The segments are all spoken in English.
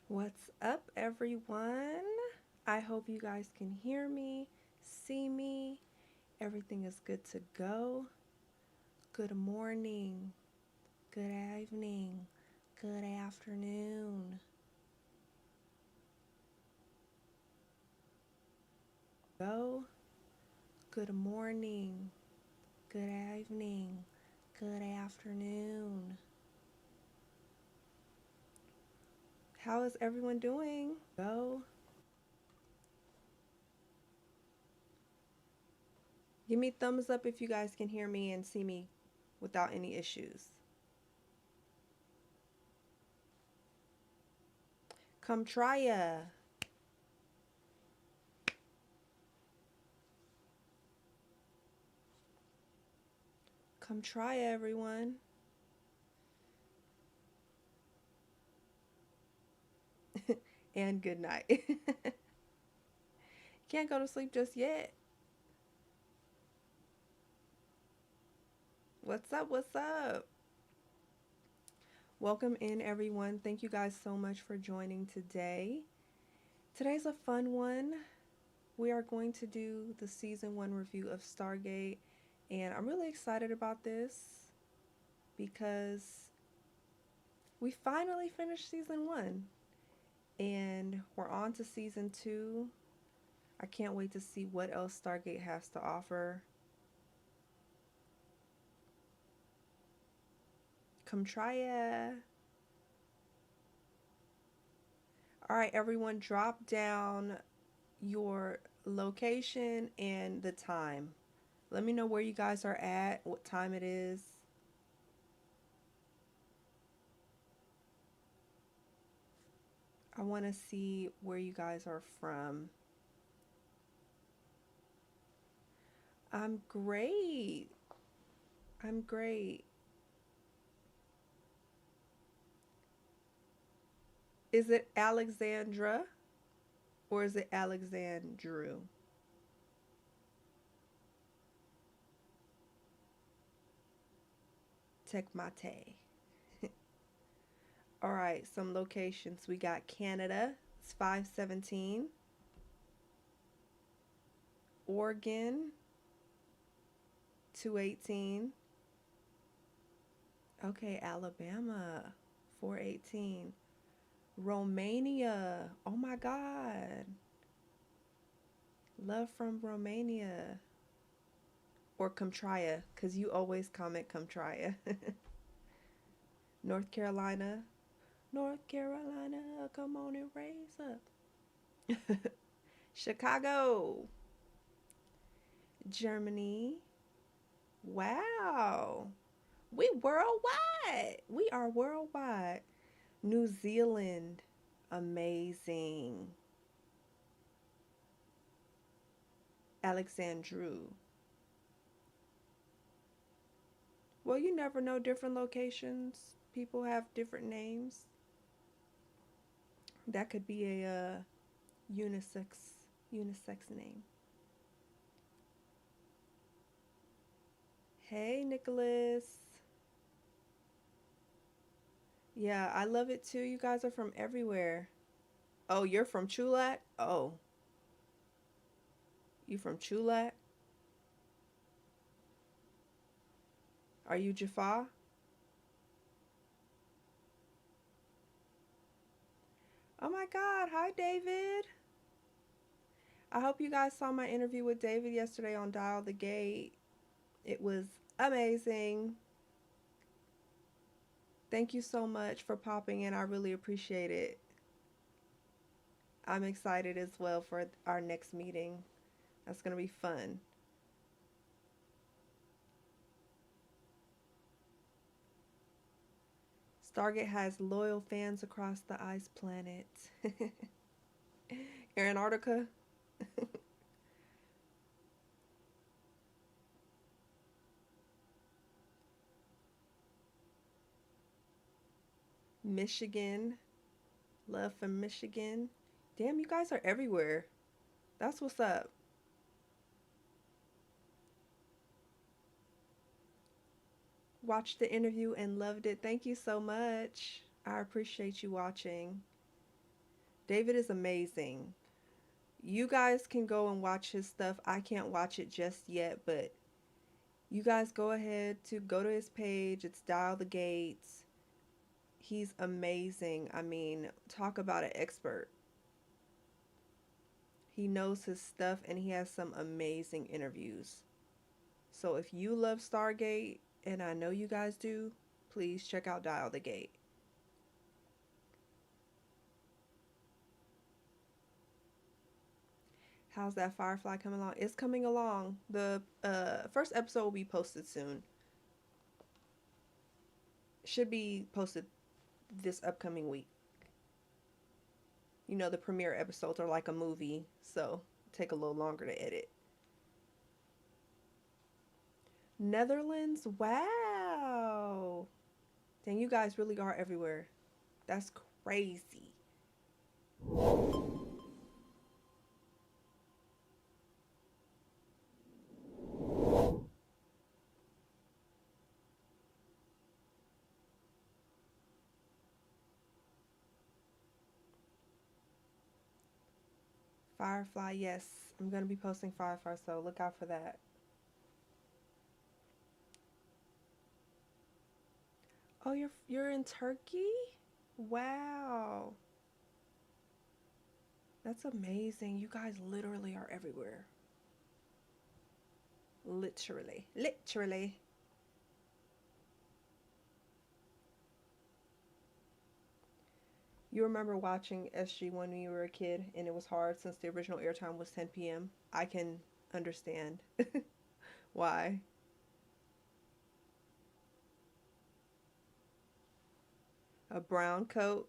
What's up, everyone? I hope you guys can hear me, see me. Everything is good to go. Good morning, good evening, good afternoon. Go. Good morning, good evening, good afternoon. How is everyone doing? Go. Give me thumbs up if you guys can hear me and see me without any issues. Come try ya. Come try ya, everyone. And good night. Can't go to sleep just yet. What's up? What's up? Welcome in, everyone. Thank you guys so much for joining today. Today's a fun one. We are going to do the season 1 review of Stargate, and I'm really excited about this because we finally finished season 1 and we're on to season 2. I can't wait to see what else Stargate has to offer. Come try it. All right, everyone, drop down your location and the time. Let me know where you guys are at, what time it is. I want to see where you guys are from. I'm great. I'm great. Is it Alexandra or is it Alexandru? Tekmate. All right, some locations. We got Canada, it's 517. Oregon, 218. Okay, Alabama, 418. Romania, oh my God. Love from Romania. Or Comtria, because you always comment Comtria. North Carolina. North Carolina, come on and raise up. Chicago. Germany. Wow. We worldwide. We are worldwide. New Zealand. Amazing. Alexandru. Well, you never know, different locations. People have different names. That could be a unisex name. Hey, Nicholas. Yeah, I love it too. You guys are from everywhere. Oh, you're from Chulak? Oh, you from Chulak? Are you Jaffa? Oh my God. Hi, David. I hope you guys saw my interview with David yesterday on Dial the Gate. It was amazing. Thank you so much for popping in. I really appreciate it. I'm excited as well for our next meeting. That's going to be fun. Stargate has loyal fans across the ice planet. Antarctica? Michigan. Love from Michigan. Damn, you guys are everywhere. That's what's up. Watched the interview and loved it. Thank you so much. I appreciate you watching. David is amazing. You guys can go and watch his stuff. I can't watch it just yet, but you guys go ahead to go to his page. It's Dial the Gates. He's amazing. I mean, talk about an expert. He knows his stuff and he has some amazing interviews. So if you love Stargate, and I know you guys do, please check out Dial the Gate. How's that Firefly coming along? It's coming along. The first episode will be posted soon. Should be posted this upcoming week. You know, the premiere episodes are like a movie, so take a little longer to edit. Netherlands? Wow. Dang, you guys really are everywhere. That's crazy. Firefly, yes. I'm going to be posting Firefly, so look out for that. Oh, you're in Turkey? Wow. That's amazing. You guys literally are everywhere. Literally. Literally. You remember watching SG-1 when you were a kid and it was hard since the original airtime was 10 p.m.? I can understand why. A brown coat.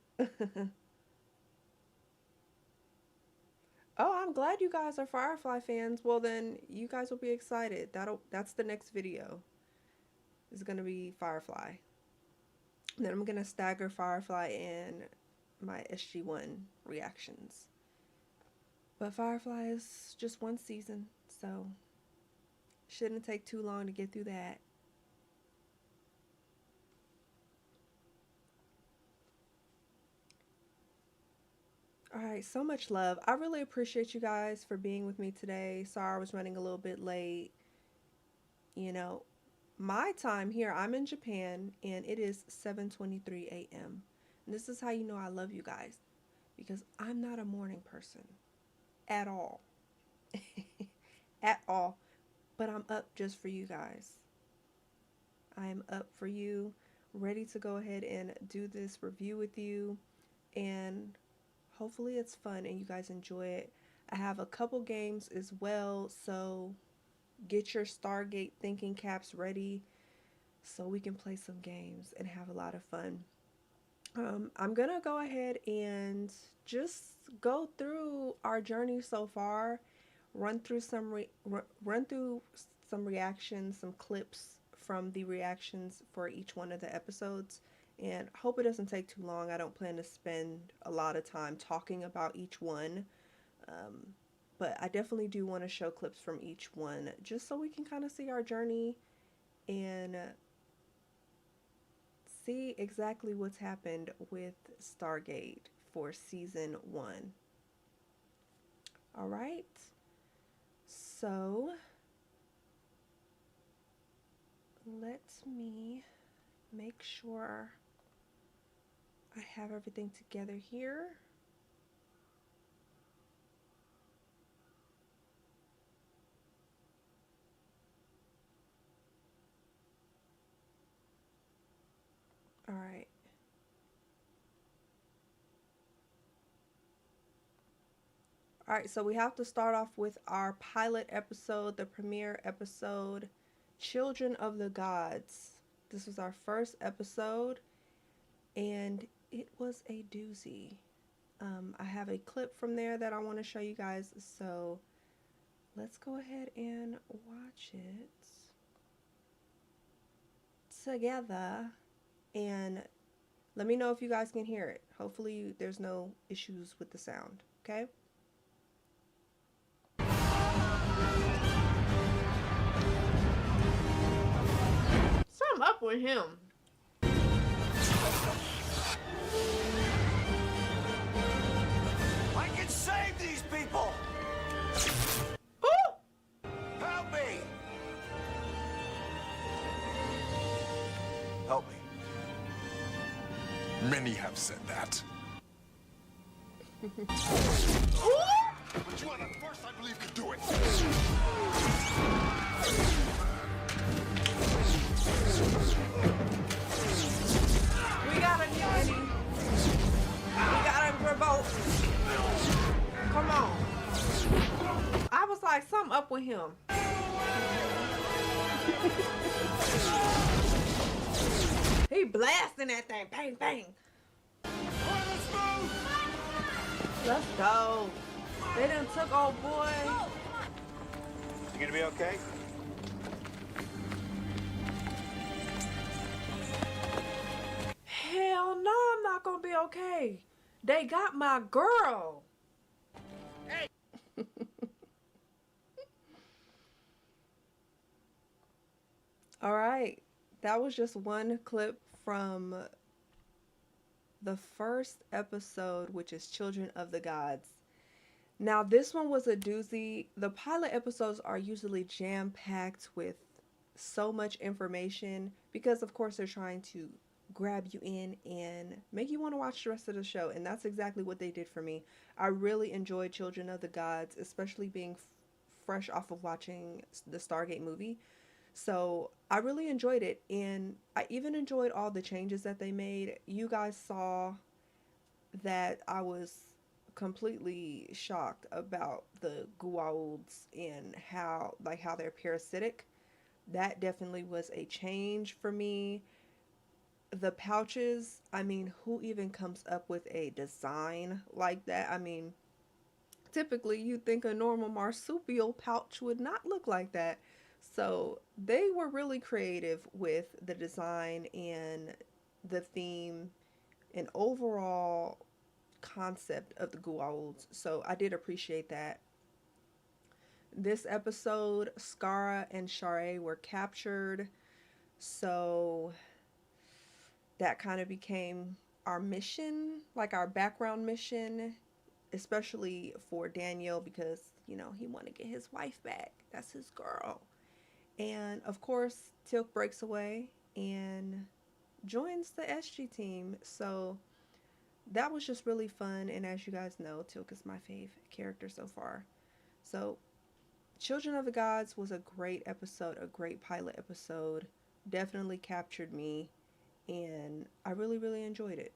Oh, I'm glad you guys are Firefly fans. Well, then you guys will be excited. That's the next video. It's going to be Firefly. And then I'm going to stagger Firefly and my SG-1 reactions. But Firefly is just one season, so shouldn't take too long to get through that. Alright, so much love. I really appreciate you guys for being with me today. Sorry I was running a little bit late. You know, my time here, I'm in Japan, and it is 7:23 a.m. And this is how you know I love you guys. Because I'm not a morning person. At all. At all. But I'm up just for you guys. I am up for you. Ready to go ahead and do this review with you. And hopefully it's fun and you guys enjoy it. I have a couple games as well, so get your Stargate thinking caps ready so we can play some games and have a lot of fun. I'm gonna go ahead and just go through our journey so far, run through some reactions, some clips from the reactions for each one of the episodes. And hope it doesn't take too long. I don't plan to spend a lot of time talking about each one. But I definitely do want to show clips from each one just so we can kind of see our journey and see exactly what's happened with Stargate for season 1. Alright. So let me make sure I have everything together here. All right. All right, so we have to start off with our pilot episode, the premiere episode, Children of the Gods. This was our first episode, and it was a doozy. I have a clip from there that I want to show you guys, so let's go ahead and watch it together, and let me know if you guys can hear it. Hopefully there's no issues with the sound, okay? Something up with him. Help me. Many have said that. But you are the first I believe could do it. We got a Johnny. We got a revolt. Come on. I was like, something up with him. He blasting that thing. Bang, bang. Let's go. They done took old boy. You gonna be okay? Hell no, I'm not gonna be okay. They got my girl. Hey. All right. That was just one clip from the first episode, which is Children of the Gods. Now, this one was a doozy. The pilot episodes are usually jam-packed with so much information because, of course, they're trying to grab you in and make you want to watch the rest of the show, and that's exactly what they did for me. I really enjoyed Children of the Gods, especially being fresh off of watching the Stargate movie. So I really enjoyed it, and I even enjoyed all the changes that they made. You guys saw that I was completely shocked about the Goulds and how they're parasitic. That definitely was a change for me. The pouches, I mean, who even comes up with a design like that? I mean, typically you'd think a normal marsupial pouch would not look like that. So they were really creative with the design and the theme and overall concept of the Goulds. So I did appreciate that. This episode, Skara and Cor-ai were captured. So that kind of became our mission, like our background mission, especially for Daniel because, you know, he wanted to get his wife back. That's his girl. And of course, Teal'c breaks away and joins the SG team. So that was just really fun. And as you guys know, Teal'c is my fave character so far. So Children of the Gods was a great episode, a great pilot episode. Definitely captured me. And I really, really enjoyed it.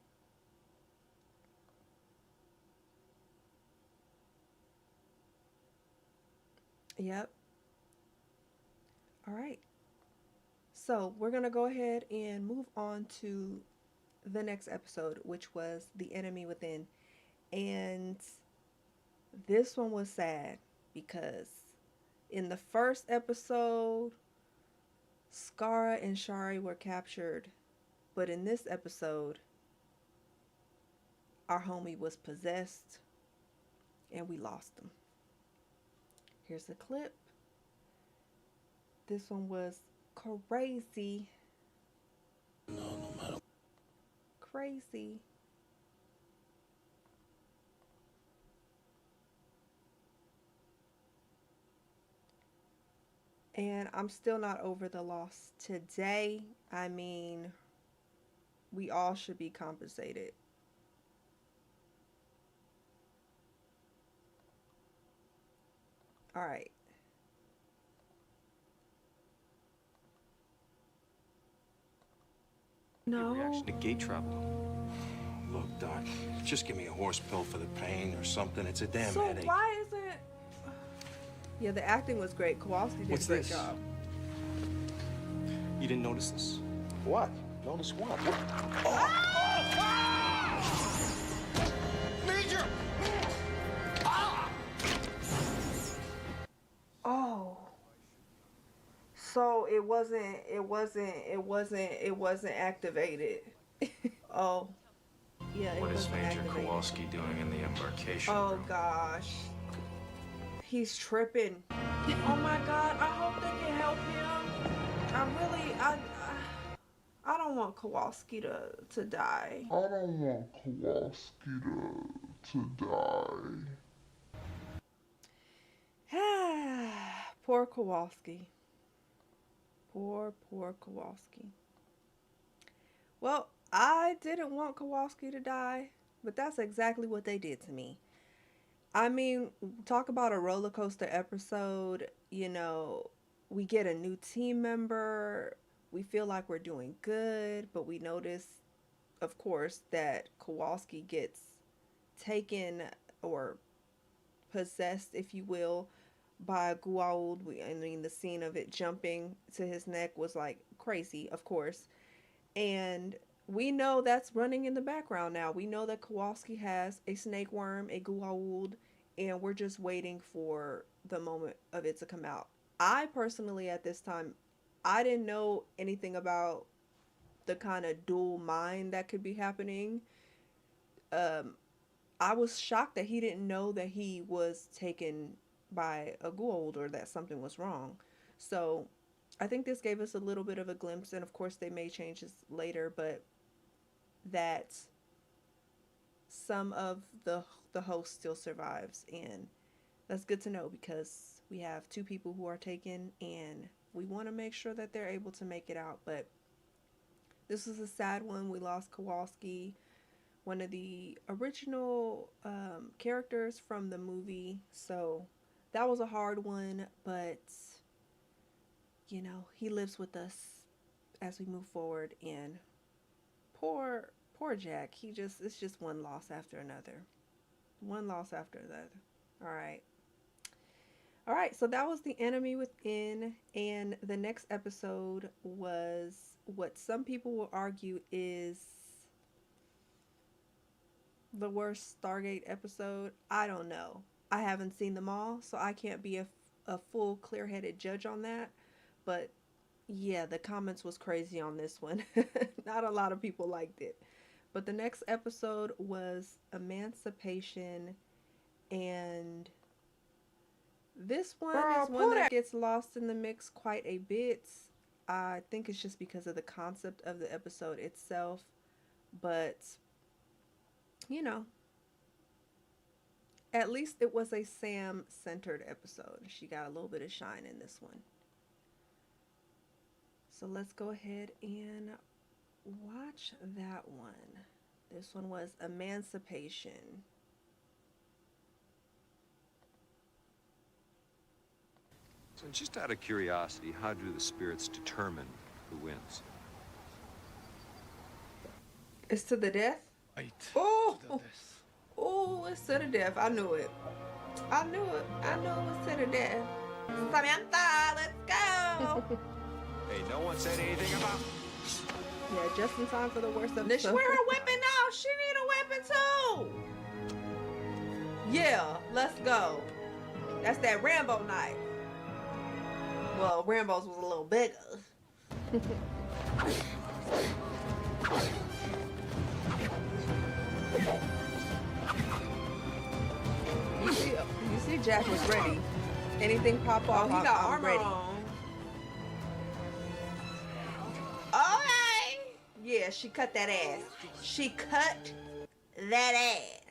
Yep. All right. So we're going to go ahead and move on to the next episode, which was The Enemy Within. And this one was sad because in the first episode, Skara and Cor-ai were captured. But in this episode, our homie was possessed and we lost him. Here's a clip. This one was crazy. No matter. Crazy. And I'm still not over the loss today. I mean, we all should be compensated. All right. No. Reaction to gate travel. Look, Doc, just give me a horse pill for the pain or something. It's a damn headache. So why isn't... Yeah, the acting was great. Kowalski did a great job. You didn't notice this? What? Notice what? Major! Oh. So it wasn't activated. Oh. Yeah, it What is wasn't Major activated. Kowalski doing in the embarkation Oh room? gosh. He's tripping. Oh my god, I hope they can help him. I don't want Kowalski to die. I don't want Kowalski to die. Poor Kowalski. Poor Kowalski. Well, I didn't want Kowalski to die, but that's exactly what they did to me. I mean, talk about a roller coaster episode. We get a new team member. We feel like we're doing good, but we notice, of course, that Kowalski gets taken or possessed, if you will, by Gould. I mean, the scene of it jumping to his neck was like crazy, of course. And we know that's running in the background now. We know that Kowalski has a snake worm, a Goa'uld, and we're just waiting for the moment of it to come out. I personally, at this time, I didn't know anything about the kind of dual mind that could be happening. Um, I was shocked that he didn't know that he was taken by a Goa'uld or that something was wrong. So I think this gave us a little bit of a glimpse, and of course they made changes later, but that some of the host still survives, and that's good to know because we have two people who are taken, and we want to make sure that they're able to make it out. But this was a sad one. We lost Kowalski, one of the original characters from the movie, so that was a hard one, but he lives with us as we move forward. And poor Jack, it's just one loss after another. One loss after another. All right, so that was The Enemy Within, and the next episode was what some people will argue is the worst Stargate episode. I don't know. I haven't seen them all, so I can't be a full clear-headed judge on that. But yeah, the comments was crazy on this one. Not a lot of people liked it. But the next episode was Emancipation, and this one is one that gets lost in the mix quite a bit. I think it's just because of the concept of the episode itself. But, at least it was a Sam-centered episode. She got a little bit of shine in this one. So let's go ahead and watch that one. This one was Emancipation. So just out of curiosity, how do the spirits determine who wins? It's to the death? Right. Oh! Oh, it's to the death. I knew it. I knew it was to the death. Samantha, let's go! Hey, no one said anything about... Yeah, just in time for the worst of She wear her weapon now. She need a weapon too. Yeah, let's go. That's that Rambo knife. Well, Rambo's was a little bigger. You see Jack was ready. Anything pop off, He got I'm armor ready. on. Okay. Yeah, she cut that ass. She cut that ass.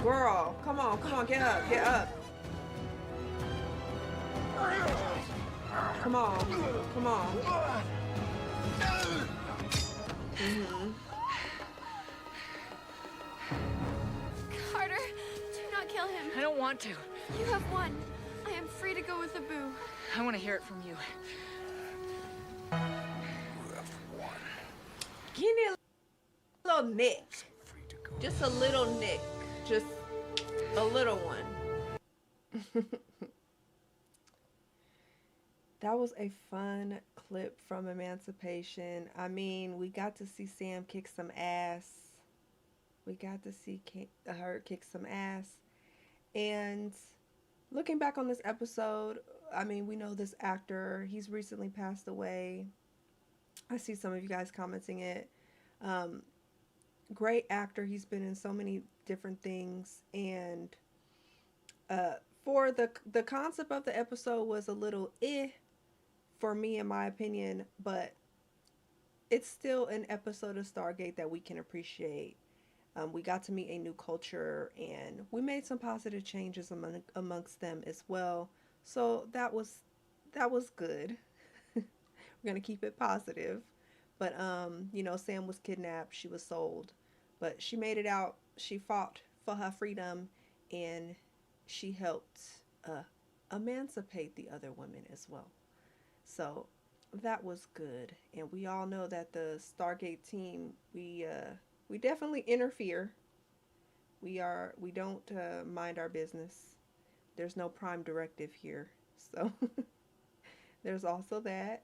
Girl, come on, get up. Come on. Carter, do not kill him. I don't want to. You have won. I am free to go with the boo. I want to hear it from you. Give me a little nick. Just a little nick. Just a little one. That was a fun clip from Emancipation. I mean, we got to see Sam kick some ass. We got to see her kick some ass. And looking back on this episode, I mean, we know this actor. He's recently passed away. I see some of you guys commenting it. Great actor. He's been in so many different things. And for the concept of the episode was a little for me, in my opinion, but it's still an episode of Stargate that we can appreciate. We got to meet a new culture, and we made some positive changes amongst them as well. So that was good. We're gonna keep it positive. But you know, Sam was kidnapped, she was sold, but she made it out. She fought for her freedom, and she helped emancipate the other women as well. So that was good. And we all know that the Stargate team, we definitely interfere. We don't mind our business. There's no prime directive here. So there's also that.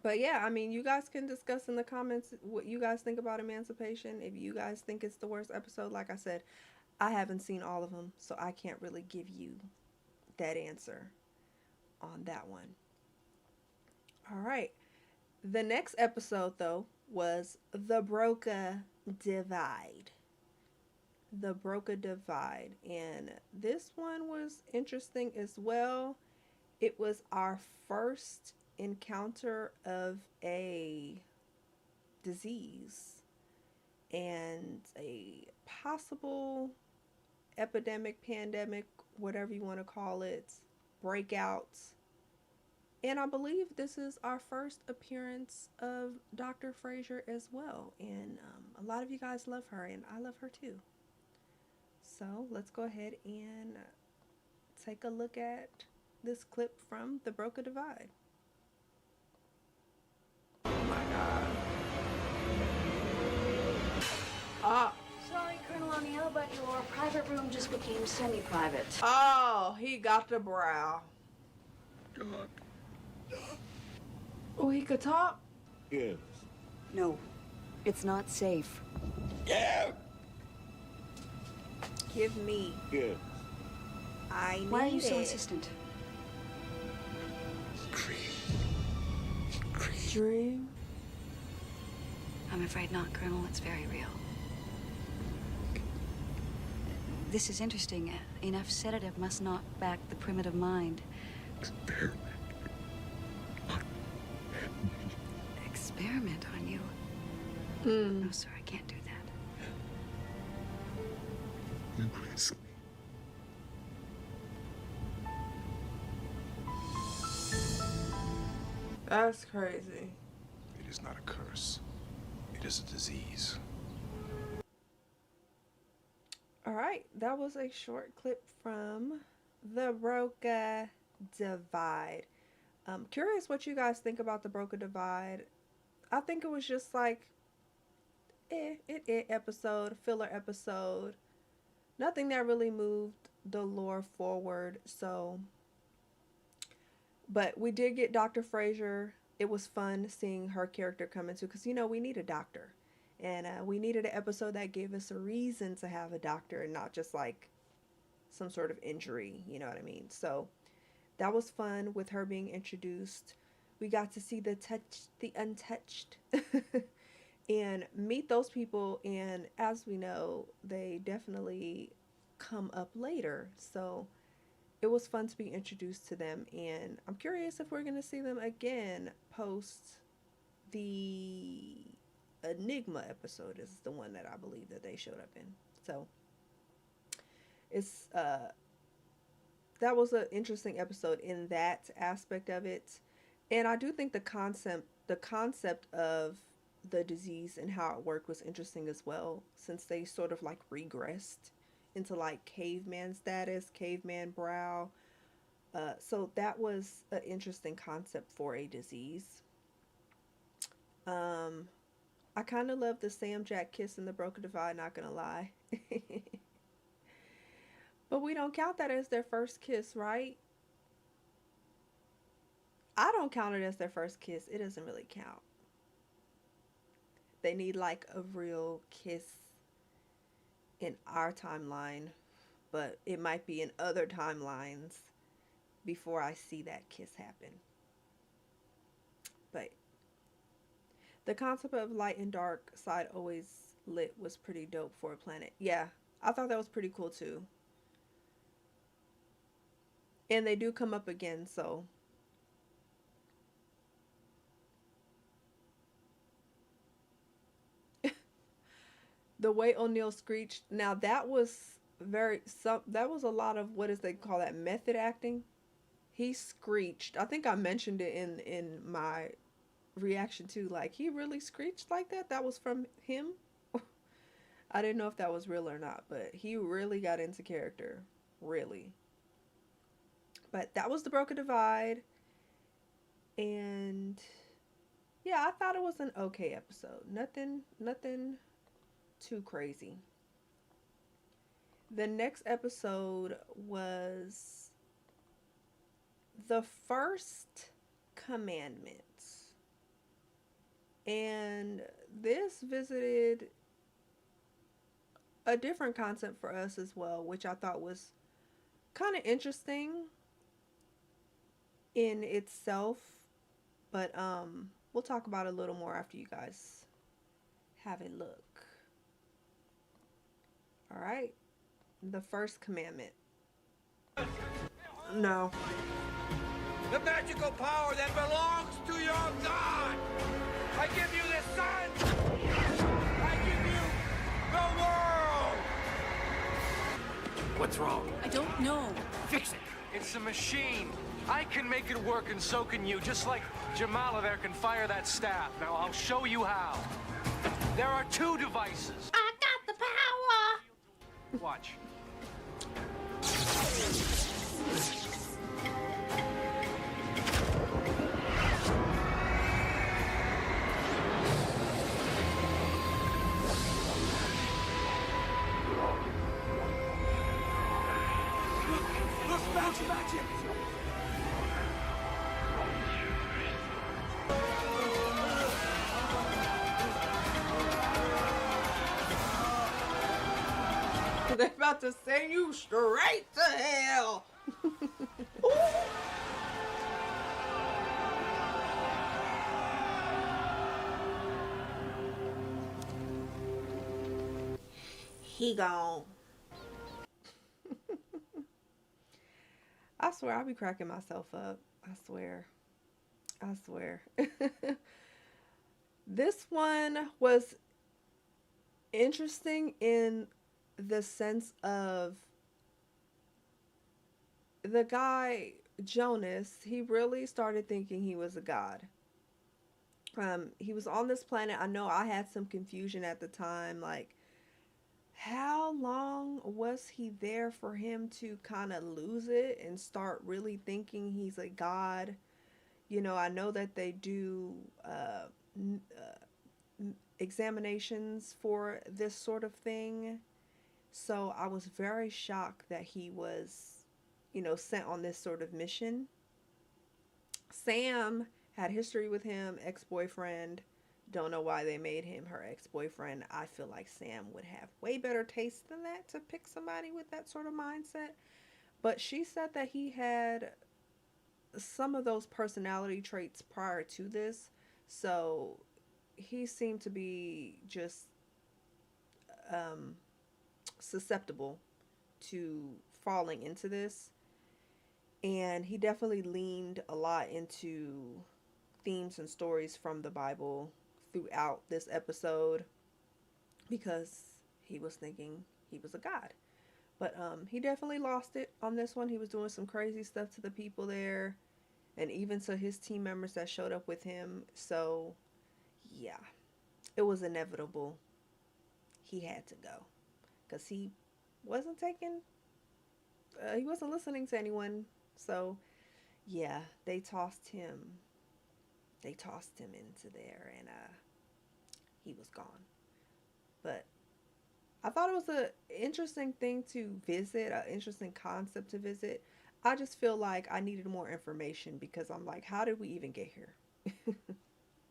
But yeah, I mean, you guys can discuss in the comments what you guys think about Emancipation. If you guys think it's the worst episode, like I said, I haven't seen all of them, so I can't really give you that answer on that one. All right. The next episode, though, was the Broca Divide. The Broca Divide. And this one was interesting as well. It was our first encounter of a disease and a possible epidemic, pandemic, whatever you want to call it, breakout. And I believe this is our first appearance of Dr. Frasier as well. And a lot of you guys love her, and I love her too. So let's go ahead and take a look at this clip from the Broca Divide. Oh my God. Ah. Sorry, Colonel O'Neill, but your private room just became semi-private. Oh, he got the brow. Oh, he could talk? Yes. No, it's not safe. Yeah. Give me. Yes. I need it. Why are you so insistent? Dream? I'm afraid not, Colonel. It's very real. This is interesting. Enough sedative must knock back the primitive mind. Experiment on you? No, sir, I can't do that. You risk me. That's crazy. It is not a curse. It is a disease. All right, that was a short clip from the Broca Divide. Curious what you guys think about the Broca Divide. I think it was just like episode, filler episode. Nothing that really moved the lore forward. So, but we did get Dr. Frasier. It was fun seeing her character come into, because you know we need a doctor, and we needed an episode that gave us a reason to have a doctor and not just like some sort of injury. You know what I mean? So that was fun with her being introduced. We got to see the untouched, and meet those people. And as we know, they definitely come up later. So it was fun to be introduced to them. And I'm curious if we're going to see them again post the Enigma episode is the one that I believe that they showed up in. So it's, that was an interesting episode in that aspect of it. And I do think the concept of the disease and how it worked was interesting as well, since they sort of like regressed into like caveman status, caveman brow. So that was an interesting concept for a disease. I kind of love the Sam Jack kiss in the Broca Divide, not gonna lie. But we don't count that as their first kiss, right? I don't count it as their first kiss. It doesn't really count. They need like a real kiss in our timeline, but it might be in other timelines before I see that kiss happen. But the concept of light and dark side always lit was pretty dope for a planet. Yeah, I thought that was pretty cool too. And they do come up again, so the way O'Neill screeched. Now that was that was a lot of, what is they call that, method acting. he screeched. I think I mentioned it in my reaction too. Like, he really screeched like that? That was from him? I didn't know if that was real or not, but he really got into character. Really. But that was the Broca Divide. And yeah, I thought it was an okay episode. Nothing too crazy. The next episode was the First Commandment. And this visited a different concept for us as well, which I thought was kind of interesting in itself. But we'll talk about it a little more after you guys have a look. All right. The First Commandment. No. The magical power that belongs to your God. I give you the sun. I give you the world. What's wrong? I don't know. Fix it. It's a machine. I can make it work and so can you, just like Jamala there can fire that staff. Now I'll show you how. There are two devices. I got the power. Watch. Look, magic! They're about to send you straight to hell. He gone. I swear, I'll be cracking myself up. I swear. This one was interesting in the sense of the guy, Jonas, he really started thinking he was a god. He was on this planet. I know I had some confusion at the time, like, how long was he there for him to kind of lose it and start really thinking he's a god? You know, I know that they do examinations for this sort of thing. So I was very shocked that he was, you know, sent on this sort of mission. Sam had history with him, ex-boyfriend. Don't know why they made him her ex-boyfriend. I feel like Sam would have way better taste than that to pick somebody with that sort of mindset. But she said that he had some of those personality traits prior to this. So he seemed to be just susceptible to falling into this. And he definitely leaned a lot into themes and stories from the Bible throughout this episode because he was thinking he was a god. But he definitely lost it on this one. He was doing some crazy stuff to the people there and even to his team members that showed up with him. So yeah, it was inevitable. He had to go because he wasn't he wasn't listening to anyone. So yeah, they tossed him into there and he was gone. But I thought it was an interesting thing to visit, an interesting concept to visit. I just feel like I needed more information because I'm like, how did we even get here?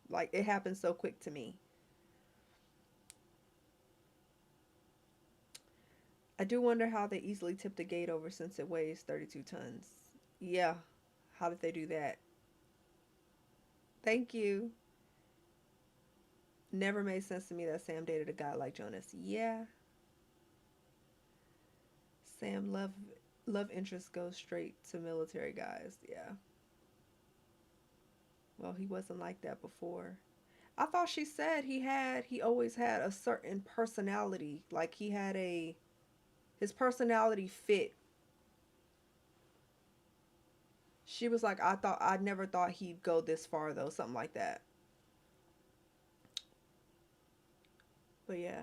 Like, it happened so quick to me. I do wonder how they easily tipped a gate over since it weighs 32 tons. Yeah, how did they do that? Thank you. Never made sense to me that Sam dated a guy like Jonas. Yeah. Sam love interest goes straight to military guys. Yeah. Well, he wasn't like that before. I thought she said he always had a certain personality. Like he had his personality fit. She was like, I never thought he'd go this far though, something like that. But yeah,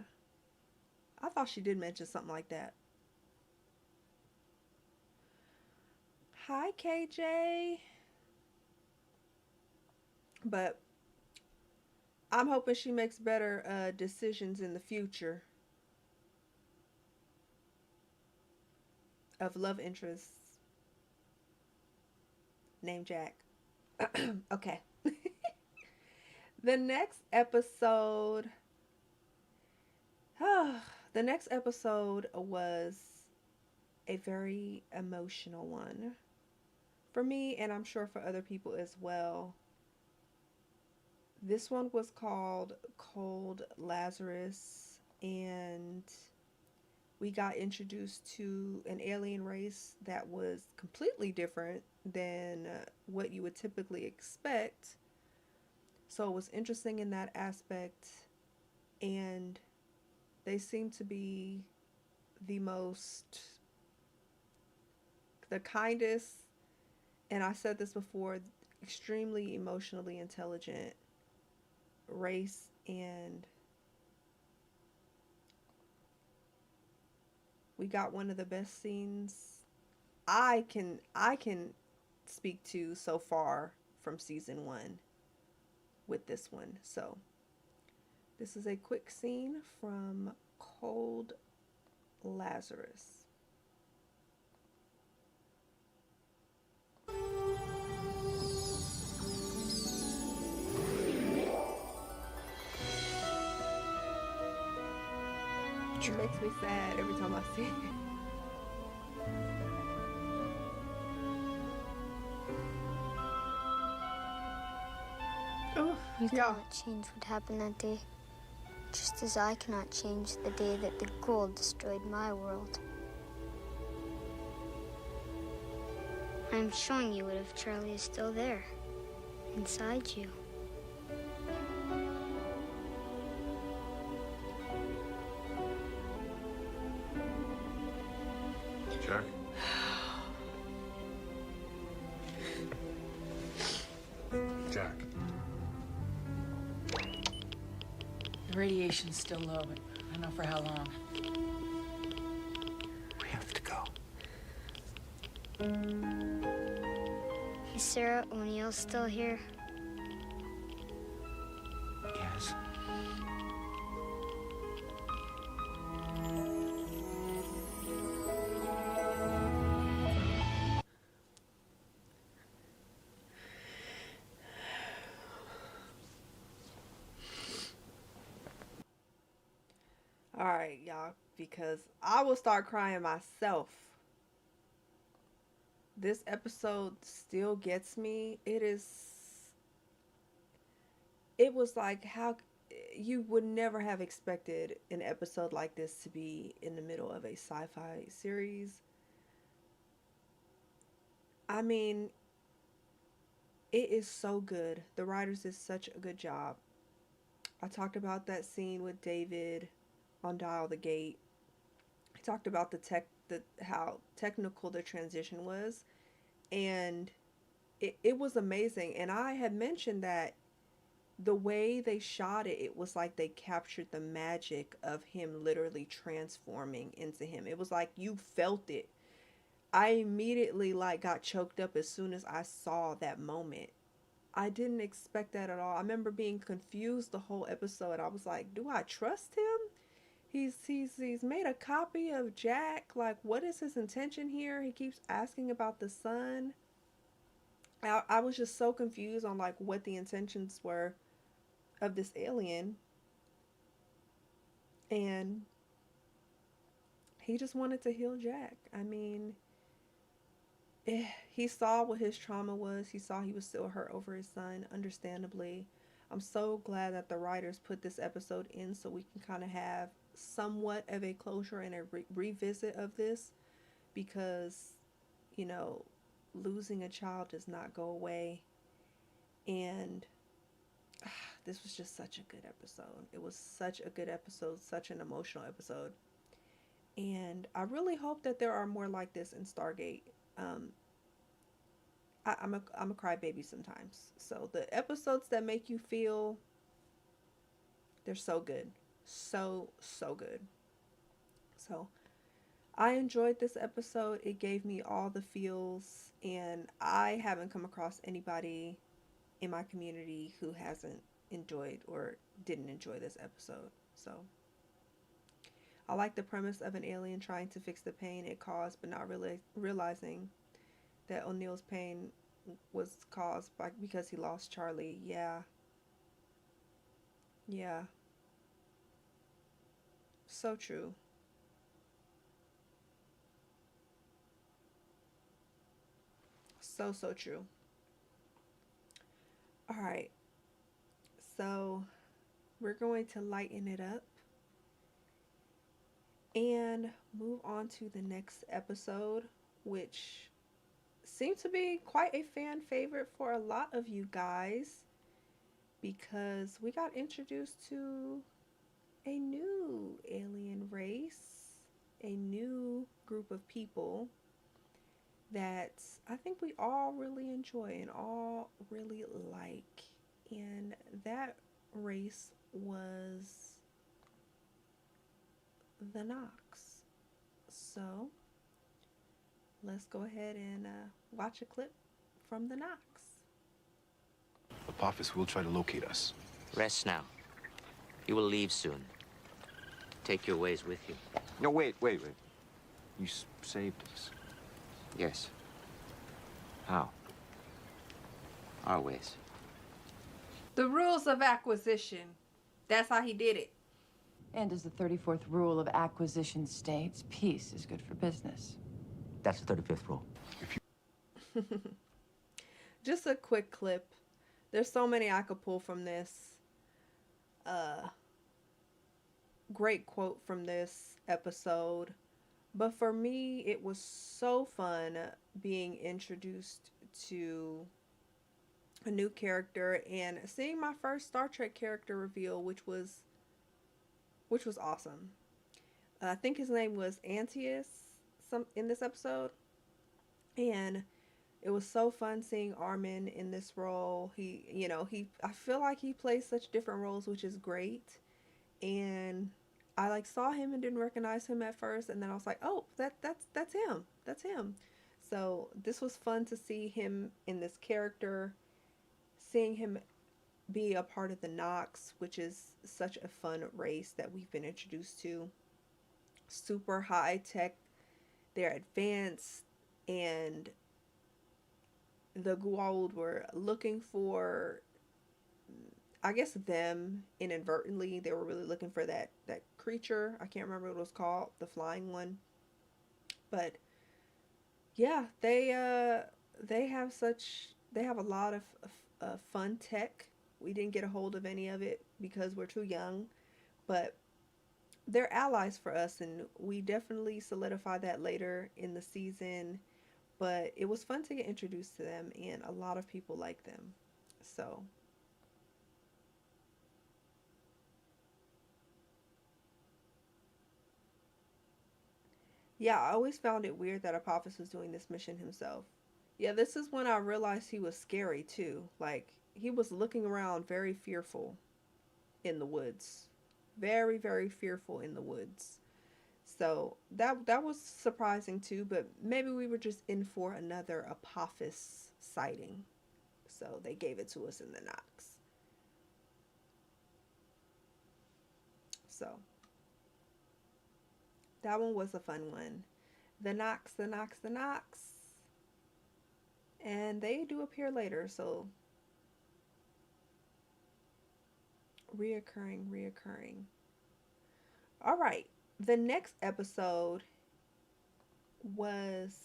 I thought she did mention something like that. Hi, KJ. But I'm hoping she makes better decisions in the future of love interests named Jack. Okay. The next episode was a very emotional one for me, and I'm sure for other people as well. This one was called Cold Lazarus, and we got introduced to an alien race that was completely different than what you would typically expect. So it was interesting in that aspect, and they seem to be the kindest, and I said this before, extremely emotionally intelligent race, and we got one of the best scenes I can speak to so far from season 1 with this one. So this is a quick scene from Cold Lazarus. It makes me sad every time I see it. Oh, You yeah. cannot change what happened that day, just as I cannot change the day that the Gould destroyed my world. I am showing you what if Charlie is still there, inside you. Jack? Jack. The radiation's still low, but I don't know for how long. We have to go. Is Sarah O'Neill still here? Yes. Alright, y'all, because I will start crying myself. This episode still gets me. It was like how you would never have expected an episode like this to be in the middle of a sci-fi series. I mean, it is so good. The writers did such a good job. I talked about that scene with David on Dial the Gate. I talked about how technical the transition was, and it was amazing. And I had mentioned that the way they shot it, it was like they captured the magic of him literally transforming into him. It was like you felt it. I immediately got choked up as soon as I saw that moment. I didn't expect that at all. I remember being confused the whole episode. I was like, do I trust him? He's made a copy of Jack. Like, what is his intention here? He keeps asking about the son. I was just so confused on what the intentions were of this alien. And he just wanted to heal Jack. I mean, he saw what his trauma was. He saw he was still hurt over his son, understandably. I'm so glad that the writers put this episode in so we can kind of have somewhat of a closure and a revisit of this, because, losing a child does not go away. And this was just such a good episode. It was such a good episode, such an emotional episode. And I really hope that there are more like this in Stargate. I'm a crybaby sometimes. So the episodes that make you feel, they're so good. So good. So I enjoyed this episode. It gave me all the feels, and I haven't come across anybody in my community who hasn't enjoyed or didn't enjoy this episode. So I like the premise of an alien trying to fix the pain it caused, but not really realizing that O'Neill's pain was caused by because he lost Charlie. Yeah. So true. So true. All right. So we're going to lighten it up and move on to the next episode, which seemed to be quite a fan favorite for a lot of you guys, because we got introduced to a new alien race, a new group of people that I think we all really enjoy and all really like. And that race was the Nox. So let's go ahead and watch a clip from the Nox. Apophis will try to locate us. Rest now. You will leave soon. Take your ways with you. No, wait. You saved us. Yes. How? Our ways. The rules of acquisition. That's how he did it. And as the 34th rule of acquisition states, peace is good for business. That's the 35th rule. Just a quick clip. There's so many I could pull from this. Great quote from this episode. But for me, it was so fun being introduced to a new character and seeing my first Star Trek character reveal, which was awesome. I think his name was Antius in this episode, and it was so fun seeing Armin in this role. I feel like he plays such different roles, which is great. And I saw him and didn't recognize him at first, and then I was like, oh, that's him. So this was fun to see him in this character, seeing him be a part of the Nox, which is such a fun race that we've been introduced to. Super high tech, they're advanced, and the Gould were looking for, I guess them inadvertently, they were really looking for that creature. I can't remember what it was called, the flying one. But yeah, they have a lot of fun tech. We didn't get a hold of any of it because we're too young, but they're allies for us, and we definitely solidify that later in the season. But it was fun to get introduced to them, and a lot of people like them. So yeah, I always found it weird that Apophis was doing this mission himself. Yeah, this is when I realized he was scary too. He was looking around very fearful in the woods. Very, very fearful in the woods. So that was surprising too, but maybe we were just in for another Apophis sighting. So they gave it to us in the Nox. So that one was a fun one. The Nox. And they do appear later, so reoccurring. All right. The next episode was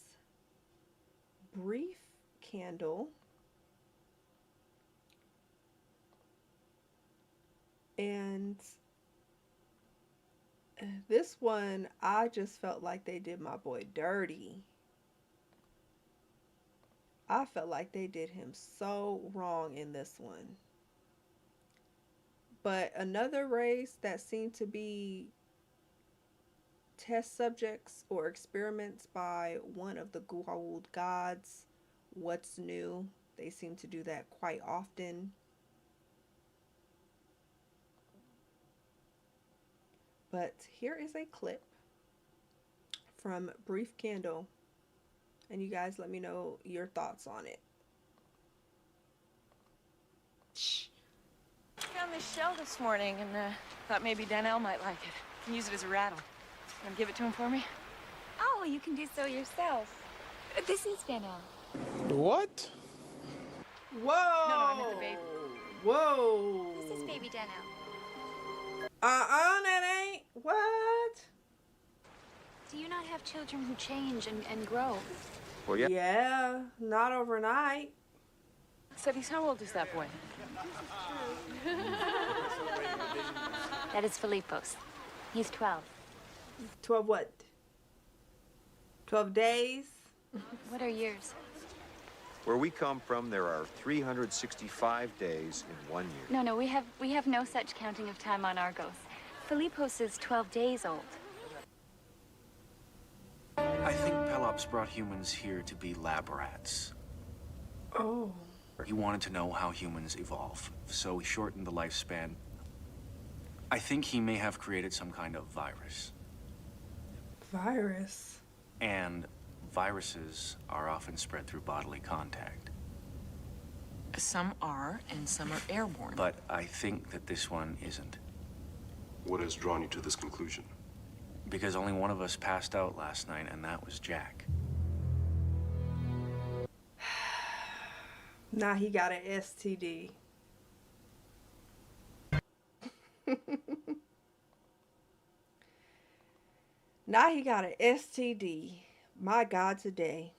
Brief Candle. And this one, I just felt like they did my boy dirty. I felt like they did him so wrong in this one. But another race that seemed to be test subjects or experiments by one of the Gould gods what's new. They seem to do that quite often. But here is a clip from Brief Candle, and you guys let me know your thoughts on it. Found this shell this morning and thought maybe Danielle might like it. Can use it as a rattle. Want to give it to him for me? Oh, you can do so yourself. This is Danielle. What? Whoa! No, I meant the baby. Whoa! This is baby Danielle. That ain't. What? Do you not have children who change and grow? Well, yeah. Yeah, not overnight. Sedis, how old is that boy? That is Filippo's. He's 12. 12 what? 12 days? What are yours? Where we come from, there are 365 days in 1 year. No, we have no such counting of time on Argos. Filippo's is 12 days old. I think Pelops brought humans here to be lab rats. Oh. He wanted to know how humans evolve, so he shortened the lifespan. I think he may have created some kind of virus. Virus? And viruses are often spread through bodily contact. Some are, and some are airborne. But I think that this one isn't. What has drawn you to this conclusion? Because only one of us passed out last night, and that was Jack. Nah, he got an STD. Now he got an STD. My God, today.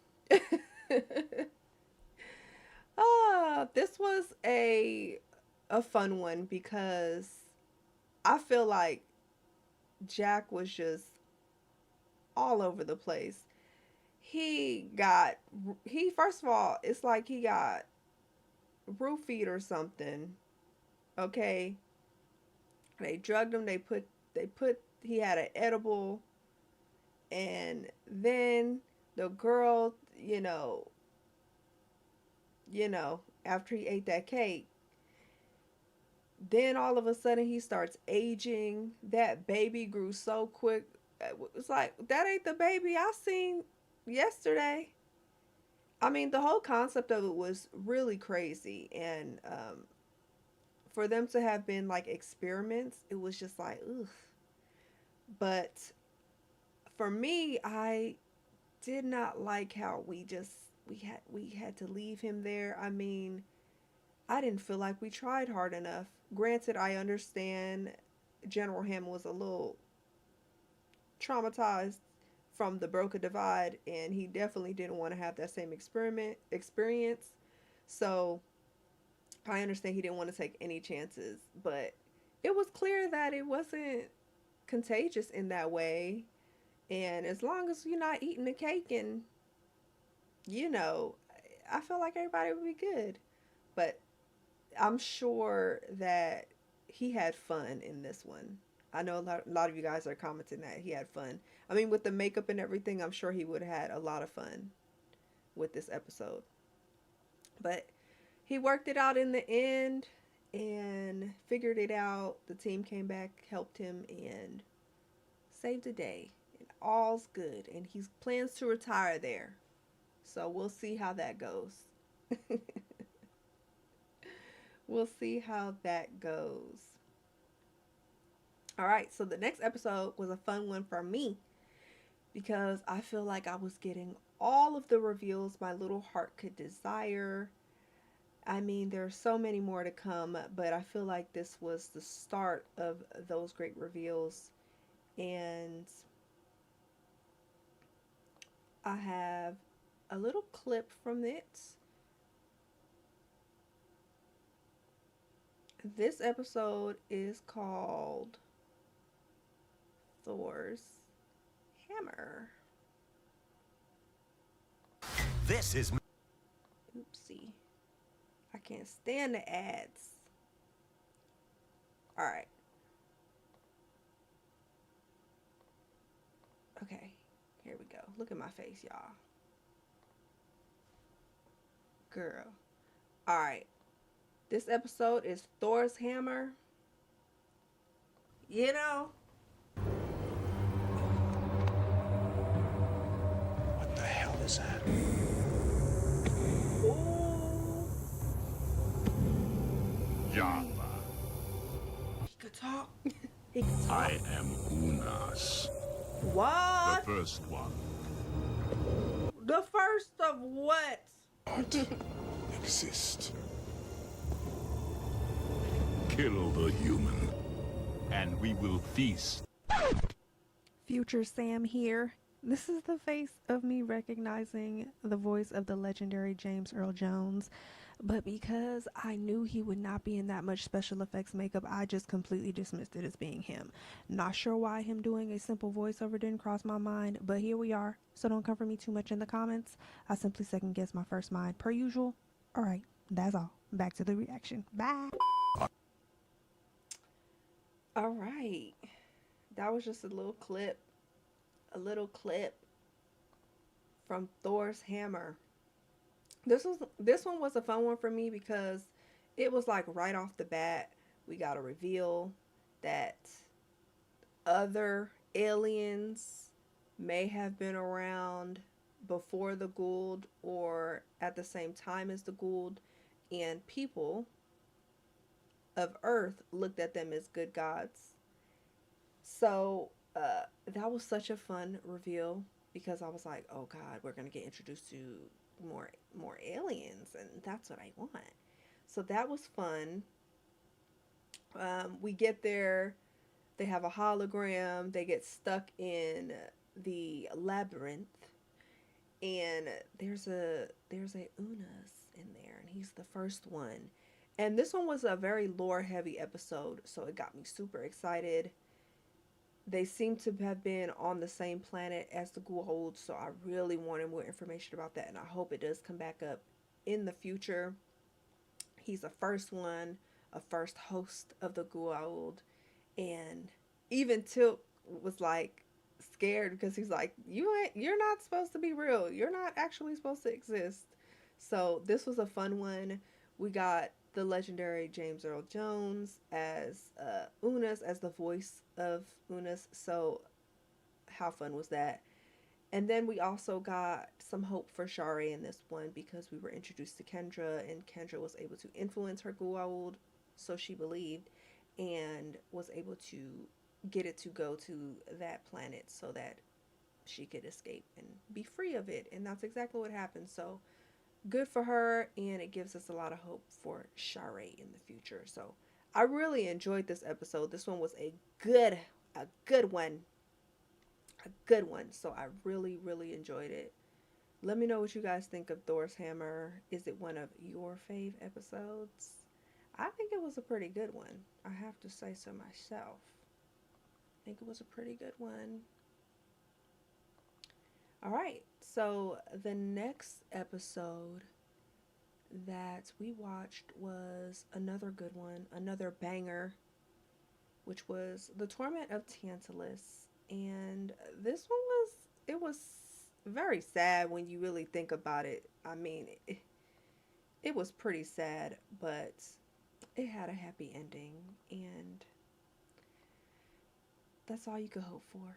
This was a fun one because I feel like Jack was just all over the place. First of all, it's like he got roofied or something. Okay. They drugged him. He had an edible. And then the girl, after he ate that cake, then all of a sudden he starts aging. That baby grew so quick. It's like, that ain't the baby I seen yesterday. I mean, the whole concept of it was really crazy. And for them to have been like experiments, it was just like, ugh. But for me, I did not like how we had to leave him there. I mean, I didn't feel like we tried hard enough. Granted, I understand General Hammond was a little traumatized from the Broca Divide, and he definitely didn't want to have that same experience. So I understand he didn't want to take any chances, but it was clear that it wasn't contagious in that way. And as long as you're not eating the cake and, I feel like everybody would be good. But I'm sure that he had fun in this one. I know a lot of you guys are commenting that he had fun. I mean, with the makeup and everything, I'm sure he would have had a lot of fun with this episode. But he worked it out in the end and figured it out. The team came back, helped him, and saved the day. And all's good. And he plans to retire there. So we'll see how that goes. We'll see how that goes. Alright, so the next episode was a fun one for me, because I feel like I was getting all of the reveals my little heart could desire. I mean, there's so many more to come, but I feel like this was the start of those great reveals. And I have a little clip from it. This episode is called Thor's Hammer. This is... Oopsie. I can't stand the ads. Alright. Okay. Here we go. Look at my face, y'all. Girl. Alright. This episode is Thor's hammer. You know. What the hell is that? Ooh. Java. He could talk. He could talk. I am Unas. What? The first one. The first of what? Exist. Kill the human, and we will feast. Future Sam here. This is the face of me recognizing the voice of the legendary James Earl Jones, but because I knew he would not be in that much special effects makeup, I just completely dismissed it as being him. Not sure why him doing a simple voiceover didn't cross my mind, but here we are, so don't come for me too much in the comments. I simply second guess my first mind per usual. Alright, that's all. Back to the reaction. Bye! Alright, that was just a little clip from Thor's hammer. This one was a fun one for me because it was like right off the bat we got a reveal that other aliens may have been around before the Gould or at the same time as the Gould, and people of Earth looked at them as good gods. So that was such a fun reveal because I was like, oh god, we're gonna get introduced to more aliens, and that's what I want. So that was fun. We get there, they have a hologram, they get stuck in the labyrinth, and there's a Unas in there, and he's the first one. And this one was a very lore heavy episode, so it got me super excited. They seem to have been on the same planet as the Gould, so I really wanted more information about that, and I hope it does come back up in the future. He's a first one, a first host of the Gould, and even Tilt was like scared because he's like, you're not supposed to be real. You're not actually supposed to exist. So this was a fun one. We got the legendary James Earl Jones as Unas, as the voice of Unas. So how fun was that? And then we also got some hope for Shari in this one because we were introduced to Kendra, and Kendra was able to influence her Gould, so she believed, and was able to get it to go to that planet so that she could escape and be free of it. And that's exactly what happened. So good for her, and it gives us a lot of hope for Shari in the future. So I really enjoyed this episode. This one was a good one. So I really enjoyed it. Let me know what you guys think of Thor's hammer. Is it one of your fave episodes? I think it was a pretty good one. I have to say so myself. I think it was a pretty good one. Alright, so the next episode that we watched was another good one, another banger, which was the Torment of Tantalus. And this one was very sad when you really think about it. I mean, it was pretty sad, but it had a happy ending, and that's all you could hope for.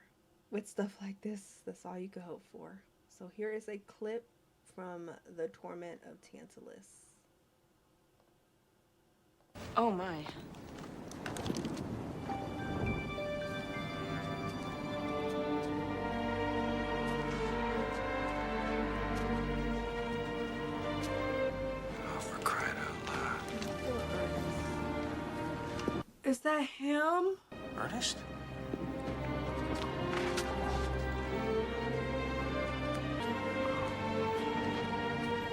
With stuff like this, that's all you could hope for. So here is a clip from the Torment of Tantalus. Oh my. Oh, for crying out loud. Is that him? Ernest?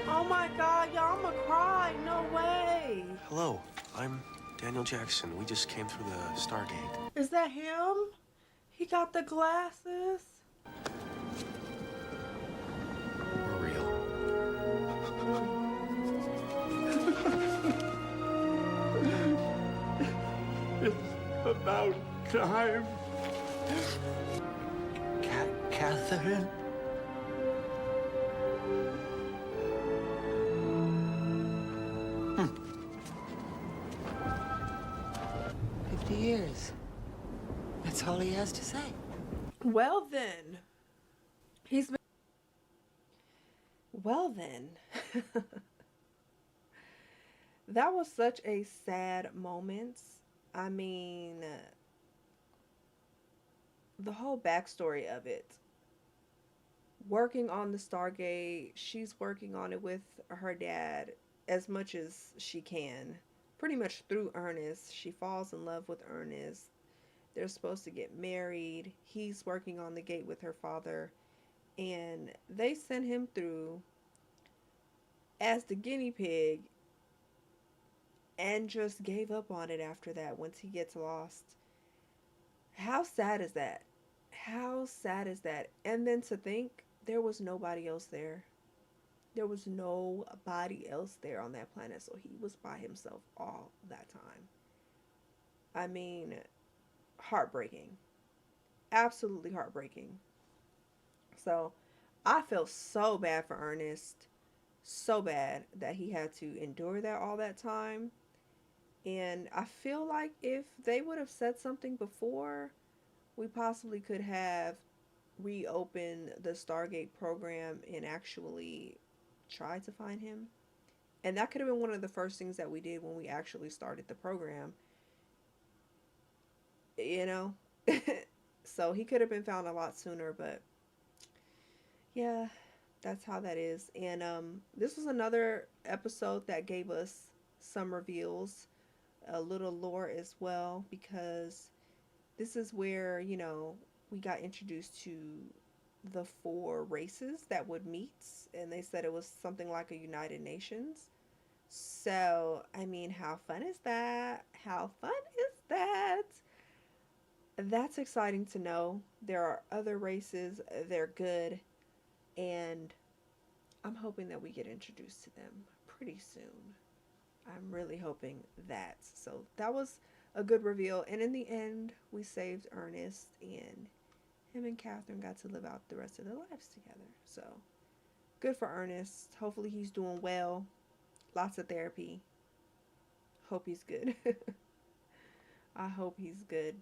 Oh my god, y'all, I'ma cry. No way. Hello, I'm Daniel Jackson. We just came through the Stargate. Is that him? He got the glasses. We're real. It's about time. Catherine? years. That's all he has to say. Well then. Well then. That was such a sad moment. I mean, the whole backstory of it. Working on the Stargate, she's working on it with her dad as much as she can. Pretty much through Ernest. She falls in love with Ernest. They're supposed to get married. He's working on the gate with her father. And they sent him through as the guinea pig and just gave up on it after that once he gets lost. How sad is that? How sad is that? And then to think there was nobody else there. There was nobody else there on that planet, so he was by himself all that time. I mean, heartbreaking. Absolutely heartbreaking. So, I felt so bad for Ernest. So bad that he had to endure that all that time. And I feel like if they would have said something before, we possibly could have reopened the Stargate program and actually tried to find him. And that could have been one of the first things that we did when we actually started the program. You know? So he could have been found a lot sooner, but yeah, that's how that is. And this was another episode that gave us some reveals, a little lore as well, because this is where, you know, we got introduced to the 4 races that would meet, and they said it was something like a United Nations. So, I mean, how fun is that? How fun is that? That's exciting to know. There are other races, they're good, and I'm hoping that we get introduced to them pretty soon. I'm really hoping that. So that was a good reveal, and in the end, we saved Ernest, and him and Catherine got to live out the rest of their lives together. So good for Ernest. Hopefully he's doing well. Lots of therapy. Hope he's good. I hope he's good.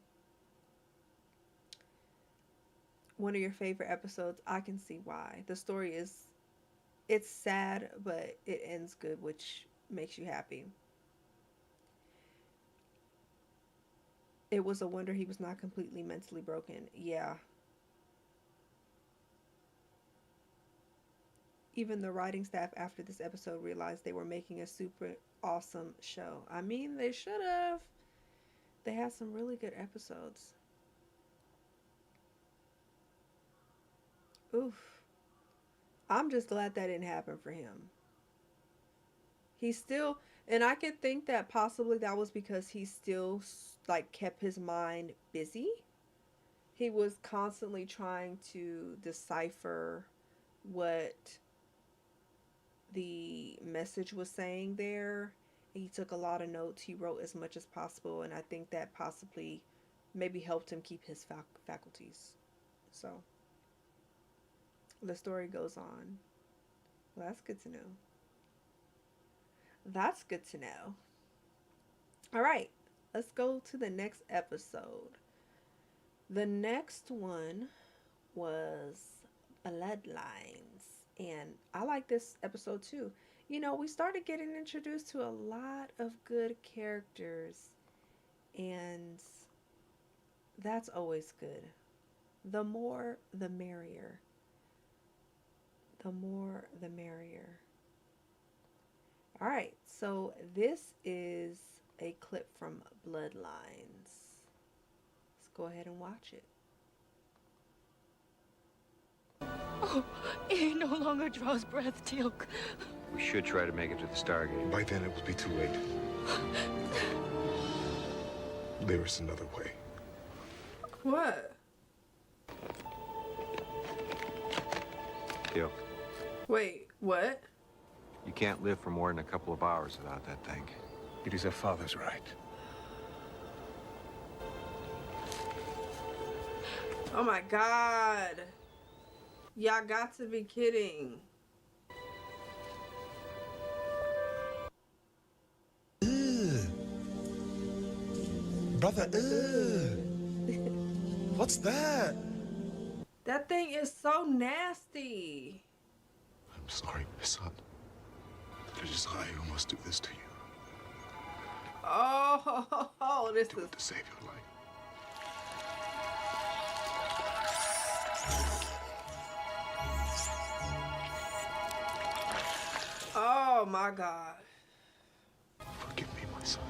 One of your favorite episodes, I can see why. The story is, it's sad, but it ends good, which makes you happy. It was a wonder he was not completely mentally broken. Yeah. Even the writing staff after this episode realized they were making a super awesome show. I mean, they should have. They had some really good episodes. Oof. I'm just glad that didn't happen for him. He still, and I could think that possibly that was because he still like kept his mind busy. He was constantly trying to decipher what the message was saying there. He took a lot of notes. He wrote as much as possible, and I think that possibly maybe helped him keep his faculties. So the story goes on. Well, that's good to know. That's good to know. All right, let's go to the next episode. The next one was Bloodlines, and I like this episode too. You know, we started getting introduced to a lot of good characters, and that's always good. The more, the merrier. The more, the merrier. All right, so this is a clip from Bloodlines. Let's go ahead and watch it. Oh, he no longer draws breath, Teal'c. We should try to make it to the Stargate. By then, it will be too late. There is another way. What? Teal'c, Wait, what? you can't live for more than a couple of hours without that thing. It is our father's right. Oh my God. Y'all got to be kidding. Brother, what's that? That thing is so nasty. I'm sorry, my son. It is I who must do this to you. Oh, this Do is it to save your life. Oh my God. Forgive me, my son.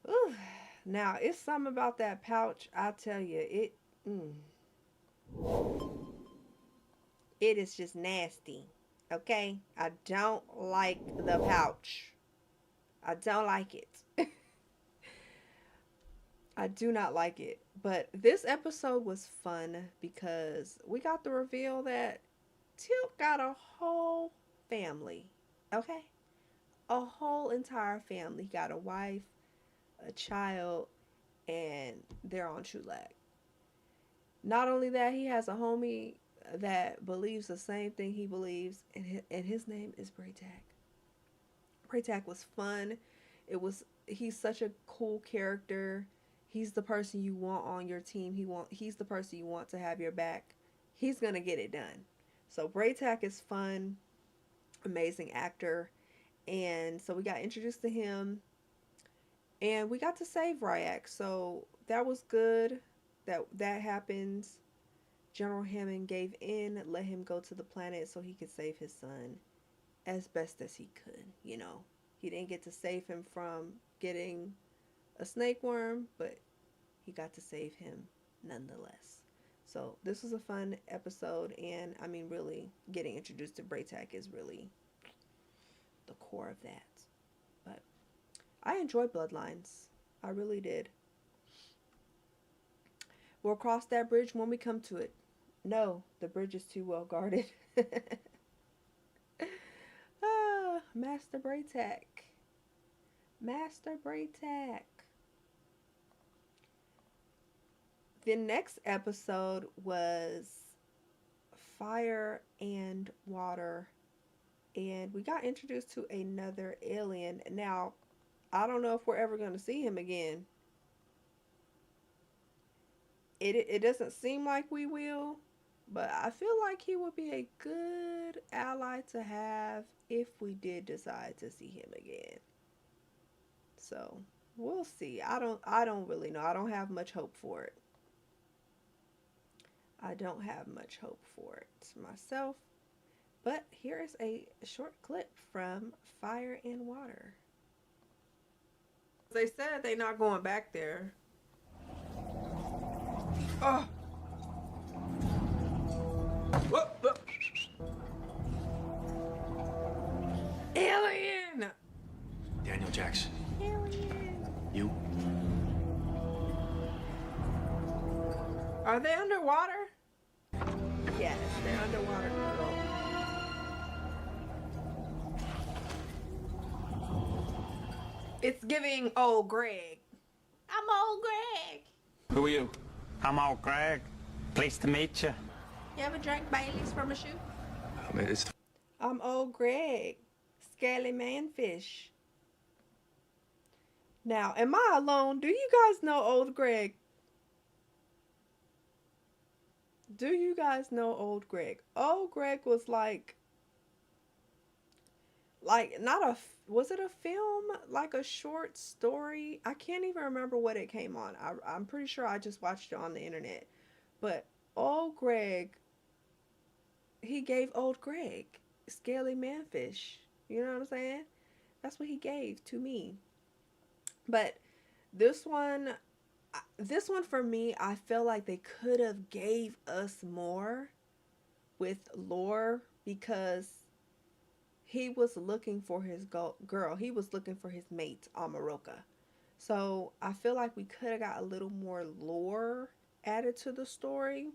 Ooh. Now, it's something about that pouch, I tell you, it is just nasty, okay? I don't like the pouch. I don't like it. I do not like it. But this episode was fun because we got the reveal that Tilt got a whole family, okay? A whole entire family. He got a wife, a child, and they're on Chulak. Not only that, he has a homie that believes the same thing he believes, and his name is Braytak. Braytak was fun. He's such a cool character. He's the person you want on your team. He's the person you want to have your back. He's gonna get it done. So Braytak is fun, amazing actor, and so we got introduced to him, and we got to save Wright. So that was good. That happens. General Hammond gave in, let him go to the planet so he could save his son as best as he could. You know, he didn't get to save him from getting a snake worm, but he got to save him nonetheless. So this was a fun episode, and I mean, really getting introduced to Braytak is really the core of that. But I enjoyed Bloodlines. I really did. We'll cross that bridge when we come to it. No, the bridge is too well guarded. Master Braytak. Master Braytak. The next episode was Fire and Water. And we got introduced to another alien. Now, I don't know if we're ever going to see him again. It doesn't seem like we will, but I feel like he would be a good ally to have if we did decide to see him again. So we'll see. I don't really know. I don't have much hope for it. I don't have much hope for it myself. But here is a short clip from Fire and Water. They said they're not going back there. Oh. Whoop, whoop. Alien! Daniel Jackson. Alien. You? Are they underwater? Yes, they're underwater, girl. It's giving old Greg. I'm old Greg. Who are you? I'm old Greg. Pleased to meet you. You ever drank Bailey's from a shoe? It's I'm old Greg. Scaly manfish. Now, am I alone? Do you guys know old Greg? Do you guys know old Greg? Old Greg was like not a, was it a film? Like a short story? I can't even remember what it came on. I'm pretty sure I just watched it on the internet. But old Greg, he gave old Greg Scaly manfish. You know what I'm saying? That's what he gave to me. But this one for me, I feel like they could have gave us more with lore, because he was looking for his girl. He was looking for his mate, Amaroka. So I feel like we could have got a little more lore added to the story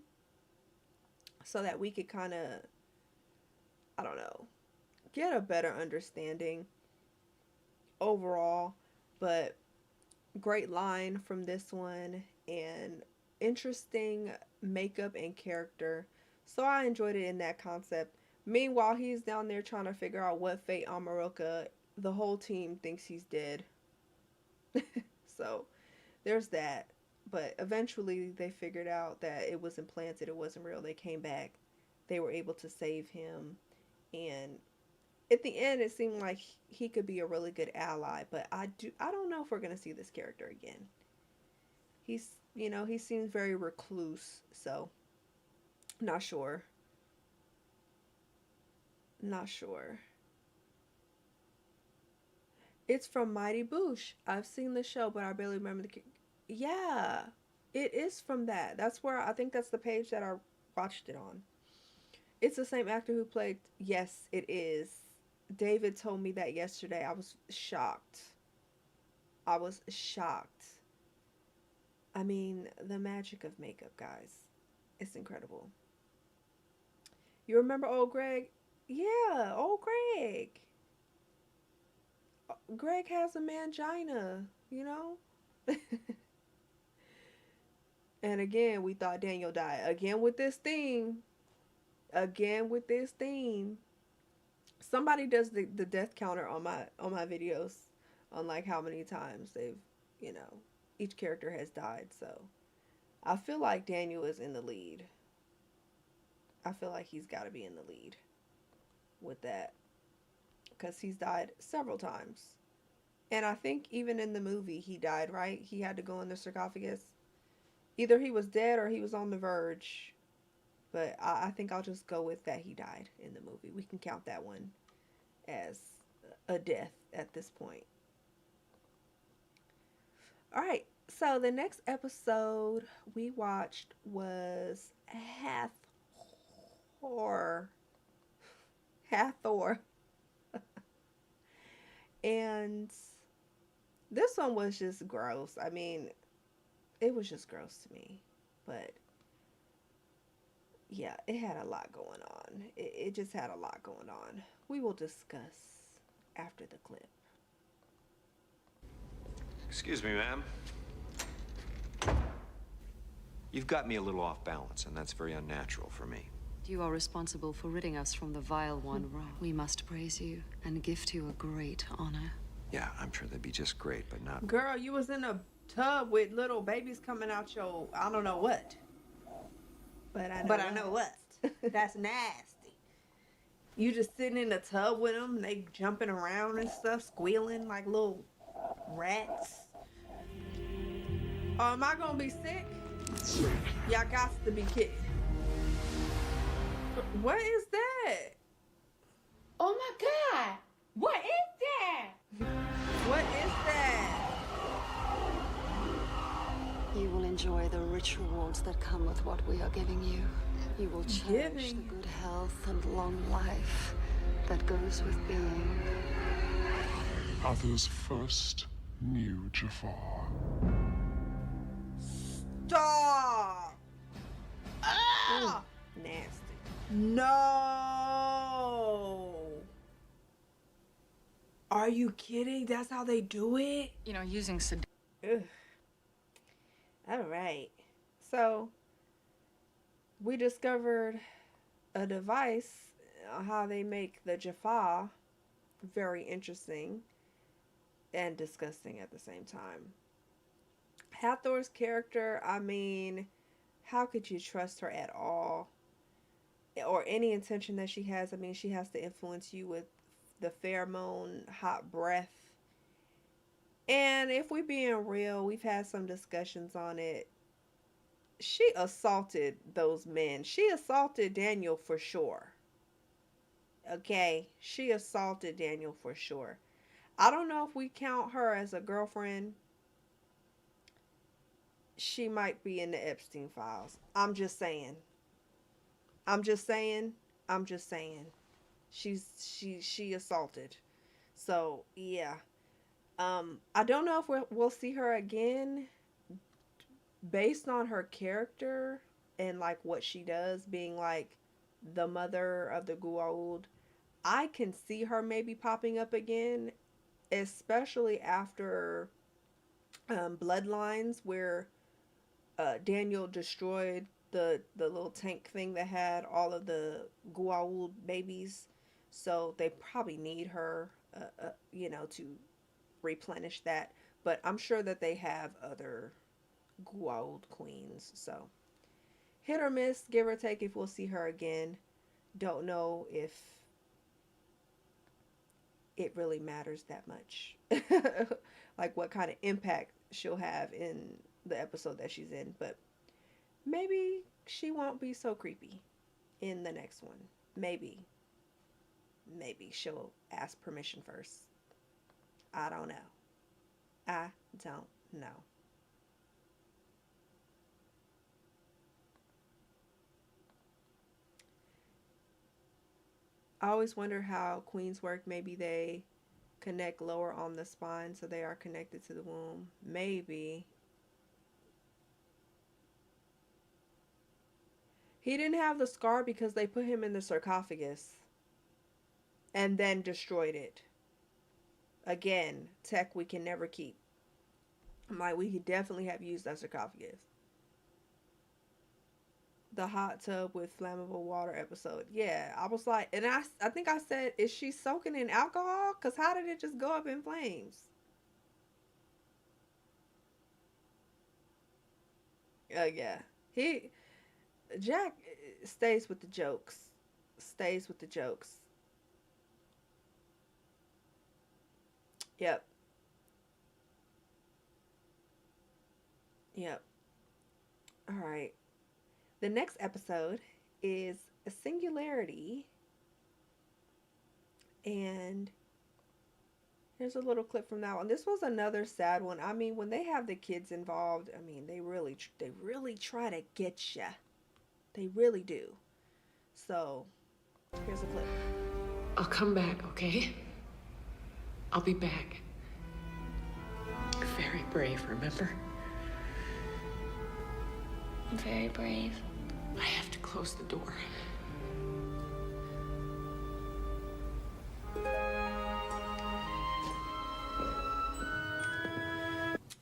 so that we could kind of, I don't know, get a better understanding overall. But great line from this one, and interesting makeup and character. So I enjoyed it in that concept. Meanwhile, he's down there trying to figure out what fate Amaroka. The whole team thinks he's dead. So there's that. But eventually they figured out that it was implanted. It wasn't real. They came back. They were able to save him. And at the end, it seemed like he could be a really good ally. But I don't know if we're going to see this character again. He's, he seems very recluse. So, not sure. Not sure. It's from Mighty Boosh. I've seen the show, but I barely remember the... Yeah, it is from that. That's where I think that's the page that I watched it on. It's the same actor who played... Yes, it is. David told me that yesterday. I was shocked. I was shocked. I mean, the magic of makeup, guys. It's incredible. You remember old Greg? Yeah, old Greg. Greg has a mangina, And again, we thought Daniel died. Again with this theme. Somebody does the death counter on my videos on like how many times they've, each character has died. So I feel like Daniel is in the lead. I feel like he's got to be in the lead with that, because he's died several times. And I think even in the movie he died, right? He had to go in the sarcophagus. Either he was dead or he was on the verge. But I think I'll just go with that he died in the movie. We can count that one as a death at this point. Alright, so the next episode we watched was Hathor. And this one was just gross. I mean, it was just gross to me. But yeah, it had a lot going on. It just had a lot going on. We will discuss after the clip. Excuse me, ma'am. You've got me a little off balance, and that's very unnatural for me. You are responsible for ridding us from the vile one, Ra. We must praise you and gift you a great honor. Yeah, I'm sure that'd be just great, but not... Girl, you was in a tub with little babies coming out your... I don't know what. But I know what. That's nasty. You just sitting in the tub with them, and they jumping around and stuff, squealing like little rats. Oh, am I gonna be sick? Y'all got to be kidding. What is that? Oh my God! What is that? What is that? You will enjoy the rich rewards that come with what we are giving you. You will cherish the good health and long life that goes with being. Hathor's first new Jafar. Stop! Ah! Nasty. No! Are you kidding? That's how they do it? Using Alright. So, we discovered a device, how they make the Jaffa. Very interesting and disgusting at the same time. Hathor's character, I mean, how could you trust her at all? Or any intention that she has. I mean, she has to influence you with the pheromone, hot breath. And if we're being real, we've had some discussions on it. She assaulted those men. She assaulted Daniel for sure. Okay? She assaulted Daniel for sure. I don't know if we count her as a girlfriend. She might be in the Epstein files. I'm just saying. She assaulted. So, yeah. I don't know if we'll see her again based on her character and like what she does, being like the mother of the Gould. I can see her maybe popping up again, especially after Bloodlines, where Daniel destroyed the little tank thing that had all of the Goa'uld babies. So they probably need her, you know, to replenish that. But I'm sure that they have other Goa'uld queens. So hit or miss, give or take if we'll see her again. Don't know if it really matters that much. Like what kind of impact she'll have in the episode that she's in. But maybe she won't be so creepy in the next one. Maybe she'll ask permission first. I don't know. I don't know. I always wonder how queens work. Maybe they connect lower on the spine so they are connected to the womb. Maybe. He didn't have the scar because they put him in the sarcophagus and then destroyed it. Again, tech we can never keep. I'm like, we could definitely have used that sarcophagus. The hot tub with flammable water episode. Yeah, I was like, and I think I said, is she soaking in alcohol? Because how did it just go up in flames? Yeah. Jack stays with the jokes. Stays with the jokes. Yep. Yep. All right. The next episode is a Singularity. And here's a little clip from that one. This was another sad one. I mean, when they have the kids involved, I mean, they really try to get ya. They really do. So, here's a clip. I'll come back, okay? I'll be back. You're very brave, remember? I'm very brave. I have to close the door.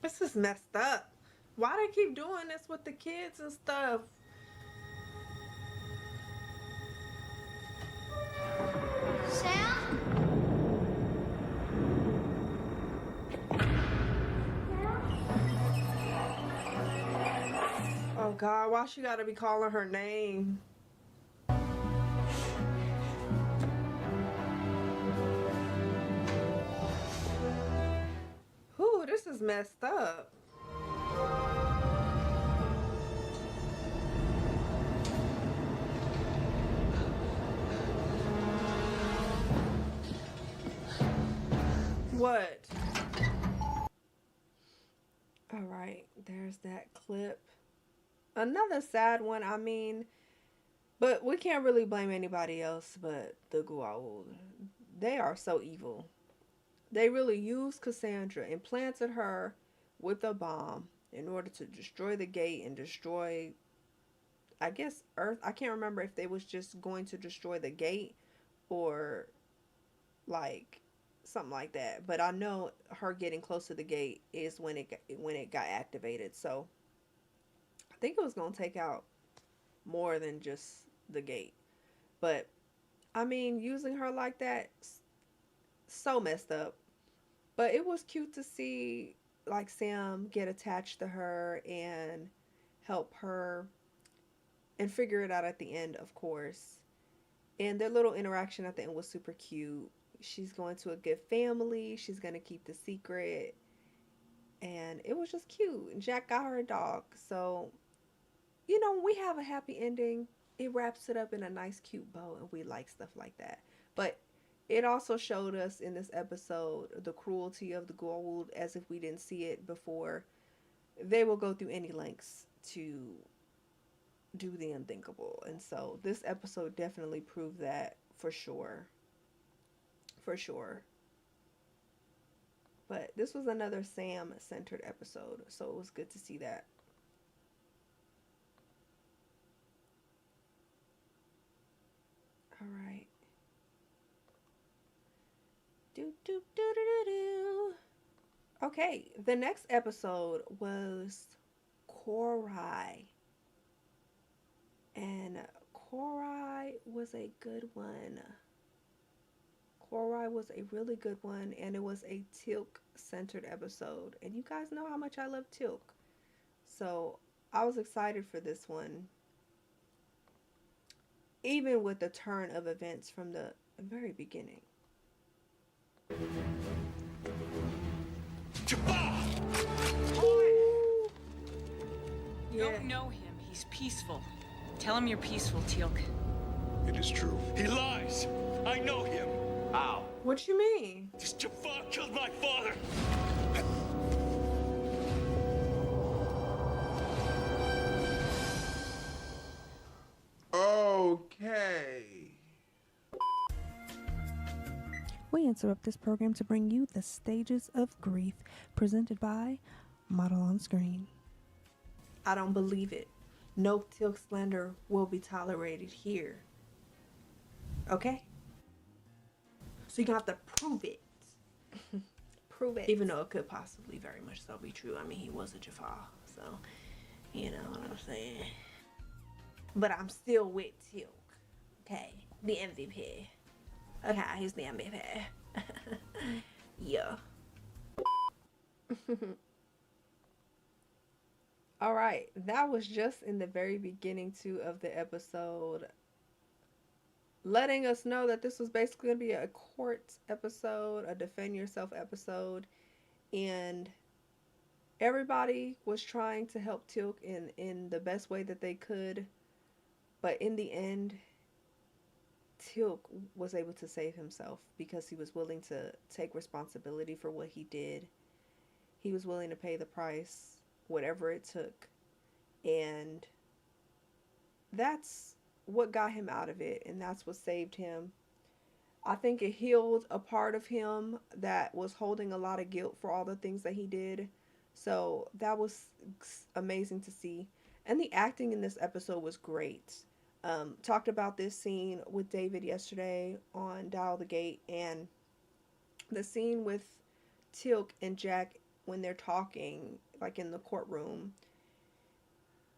This is messed up. Why they keep doing this with the kids and stuff? Sam? Oh God, why she gotta be calling her name? Whew, this is messed up. What? All right, there's that clip. Another sad one, I mean, but we can't really blame anybody else but the Goa'uld. They are so evil. They really used Cassandra, implanted her with a bomb in order to destroy the gate and destroy, I guess, Earth. I can't remember if they was just going to destroy the gate or like something like that. But I know her getting close to the gate is when it got activated. So I think it was going to take out more than just the gate. But I mean, using her like that, so messed up. But it was cute to see like Sam get attached to her and help her and figure it out at the end, of course. And their little interaction at the end was super cute. She's going to a good family. She's going to keep the secret. And it was just cute. And Jack got her a dog. So, you know, we have a happy ending. It wraps it up in a nice, cute bow. And we like stuff like that. But it also showed us in this episode the cruelty of the Goa'uld, as if we didn't see it before. They will go through any lengths to do the unthinkable. And so this episode definitely proved that for sure. For sure. But this was another Sam-centered episode, so it was good to see that. All right. Okay, the next episode was Cor-ai. And Cor-ai was a good one. Cor-ai was a really good one, and it was a Teal'c-centered episode. And you guys know how much I love Teal'c. So I was excited for this one. Even with the turn of events from the very beginning. You don't know him. He's peaceful. Tell him you're peaceful, Teal'c. It is true. He lies. I know him. How? What you mean? This Jafar killed my father. Okay. We interrupt this program to bring you the Stages of Grief, presented by Model on Screen. I don't believe it. No Teal'c slander will be tolerated here. Okay? So you're gonna have to prove it. Prove it. Even though it could possibly very much so be true. I mean, he was a Jafar, so you know what I'm saying. But I'm still with Teal'c. Okay, the MVP. Okay, he's the MVP. Yeah. All right, that was just in the very beginning too of the episode, letting us know that this was basically going to be a court episode, a defend yourself episode, and everybody was trying to help Teal'c in the best way that they could, but in the end, Teal'c was able to save himself because he was willing to take responsibility for what he did. He was willing to pay the price, whatever it took, and that's what got him out of it, and that's what saved him. I think it healed a part of him that was holding a lot of guilt for all the things that he did, so that was amazing to see. And the acting in this episode was great. Talked about this scene with David yesterday on Dial the Gate, and the scene with Teal'c and Jack when they're talking, like in the courtroom.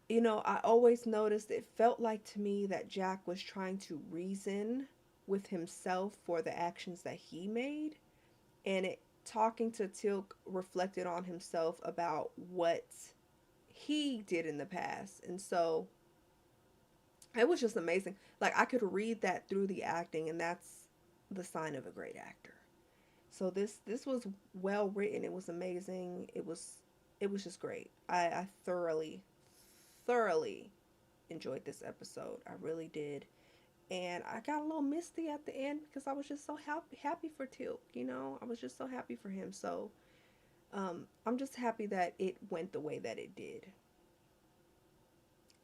You know, I always noticed it felt like to me that Jack was trying to reason with himself for the actions that he made, and it talking to Teal'c reflected on himself about what he did in the past. And so it was just amazing. Like, I could read that through the acting, and that's the sign of a great actor. So this was well written. It was amazing. It was just great. I thoroughly enjoyed this episode. I really did. And I got a little misty at the end because I was just so happy for Teal'c, you know? I was just so happy for him. So I'm just happy that it went the way that it did.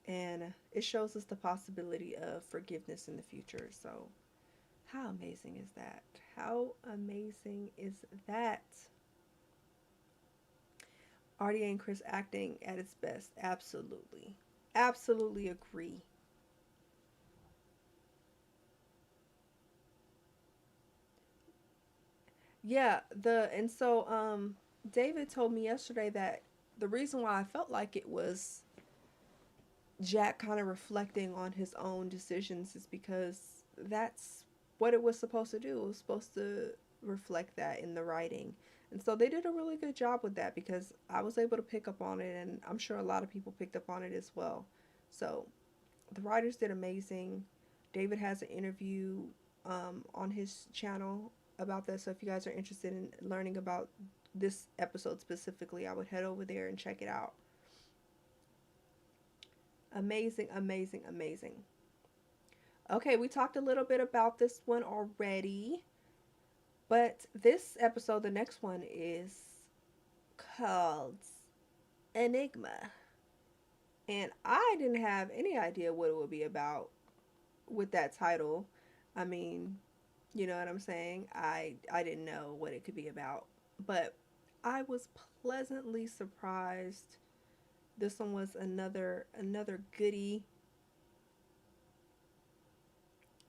And it shows us the possibility of forgiveness in the future. So how amazing is that? How amazing is that? RDA and Chris acting at its best. Absolutely. Absolutely agree. Yeah, David told me yesterday that the reason why I felt like it was Jack kind of reflecting on his own decisions is because that's what it was supposed to do. It was supposed to reflect that in the writing. And so they did a really good job with that because I was able to pick up on it, and I'm sure a lot of people picked up on it as well. So the writers did amazing. David has an interview on his channel about this. So if you guys are interested in learning about this episode specifically, I would head over there and check it out. Amazing, amazing, amazing. Okay, we talked a little bit about this one already, but this episode, the next one, is called Enigma. And I didn't have any idea what it would be about with that title. I mean, you know what I'm saying? I didn't know what it could be about, but I was pleasantly surprised. This one was another goodie,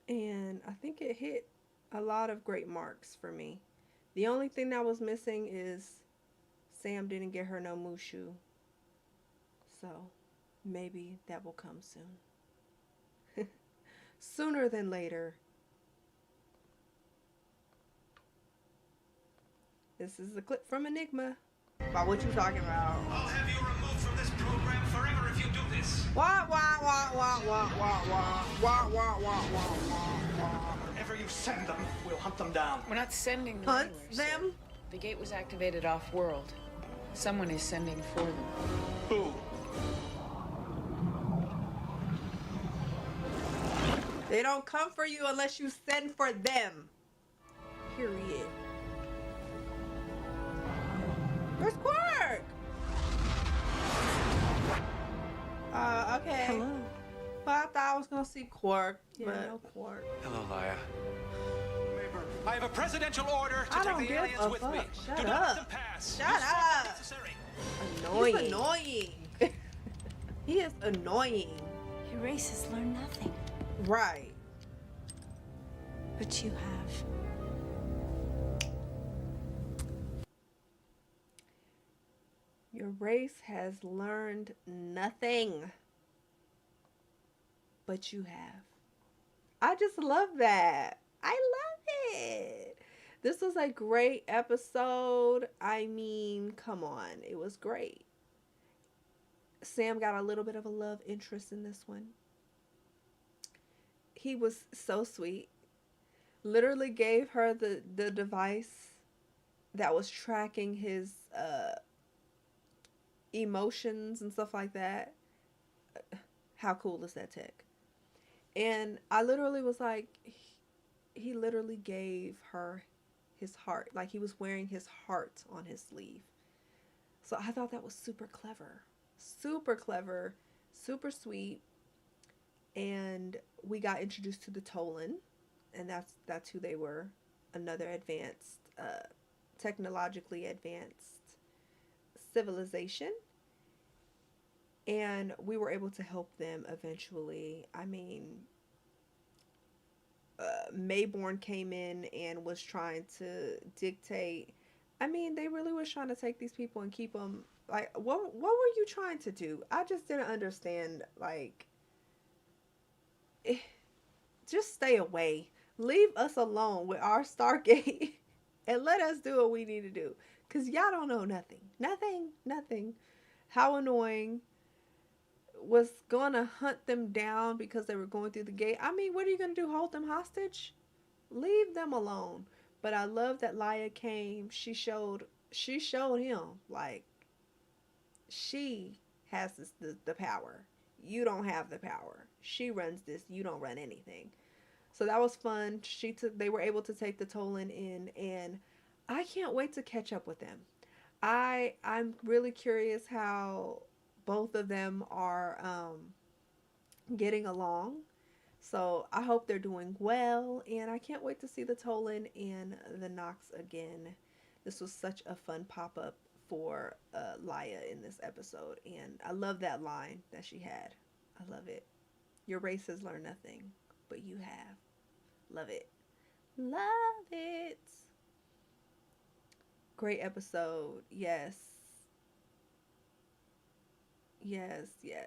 and I think it hit a lot of great marks for me. The only thing that was missing is Sam didn't get her no Mushu, so maybe that will come soon. sooner than later. This is a clip from Enigma about what you talking about. I'll have you removed from this program forever if you do this. Wah, wah, wah, wah, wah, wah, wah, wah, wah, wah, wah. Wherever you send them, we'll hunt them down. We're not sending them Hunt anywhere, them? sir. The gate was activated off-world. Someone is sending for them. Who? They don't come for you unless you send for them. Period. Where's Quark? Okay. Hello. Well, I thought I was gonna see Quark, but no Quark. Hello, Laya. I have a presidential order to I take don't the give aliens a with fuck. me. Shut Do up. not let them pass. Shut Use force up. if necessary. Annoying. He's annoying. He is annoying. Your race has learned nothing. Right. But you have. Your race has learned nothing. But you have. I just love that. I love it. This was a great episode. I mean, come on. It was great. Sam got a little bit of a love interest in this one. He was so sweet. Literally gave her the device that was tracking his emotions and stuff like that. How cool is that tech? And I literally was like, he literally gave her his heart. Like he was wearing his heart on his sleeve. So I thought that was super clever. Super clever. Super sweet. And we got introduced to the Tolan. And that's who they were. Another advanced, technologically advanced civilization. And we were able to help them eventually. I mean, Mayborn came in and was trying to dictate. I mean, they really was trying to take these people and keep them. Like, what were you trying to do? I just didn't understand. Like, just stay away. Leave us alone with our Stargate and let us do what we need to do. Because y'all don't know nothing. Nothing. How annoying. Was going to hunt them down because they were going through the gate. I mean, what are you going to do? Hold them hostage? Leave them alone. But I love that Laya came. She showed him, like, she has the power. You don't have the power. She runs this. You don't run anything. So that was fun. They were able to take the Tolan in, and I can't wait to catch up with them. I'm really curious how both of them are getting along. So I hope they're doing well, and I can't wait to see the Tolan and the Nox again. This was such a fun pop-up for Laya in this episode, and I love that line that she had. I love it. Your race has learned nothing, but you have. Love it. Love it. Great episode. Yes.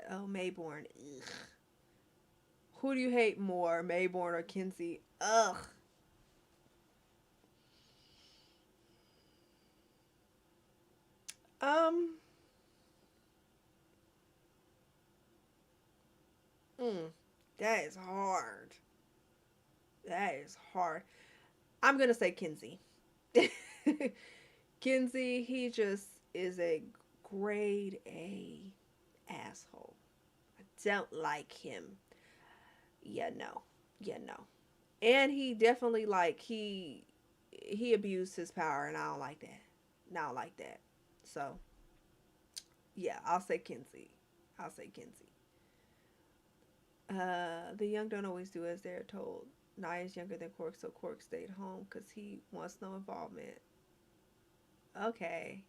Oh, Mayborn. Ugh. Who do you hate more, Mayborn or Kinsey? Ugh. That is hard. I'm gonna say Kinsey. Kinsey, he just is a grade A asshole. I don't like him. Yeah, no. And he definitely, like, he abused his power, and I don't like that. So, yeah, I'll say Kinsey. The young don't always do as they're told. Naya's younger than Quark, so Quark stayed home because he wants no involvement. Okay.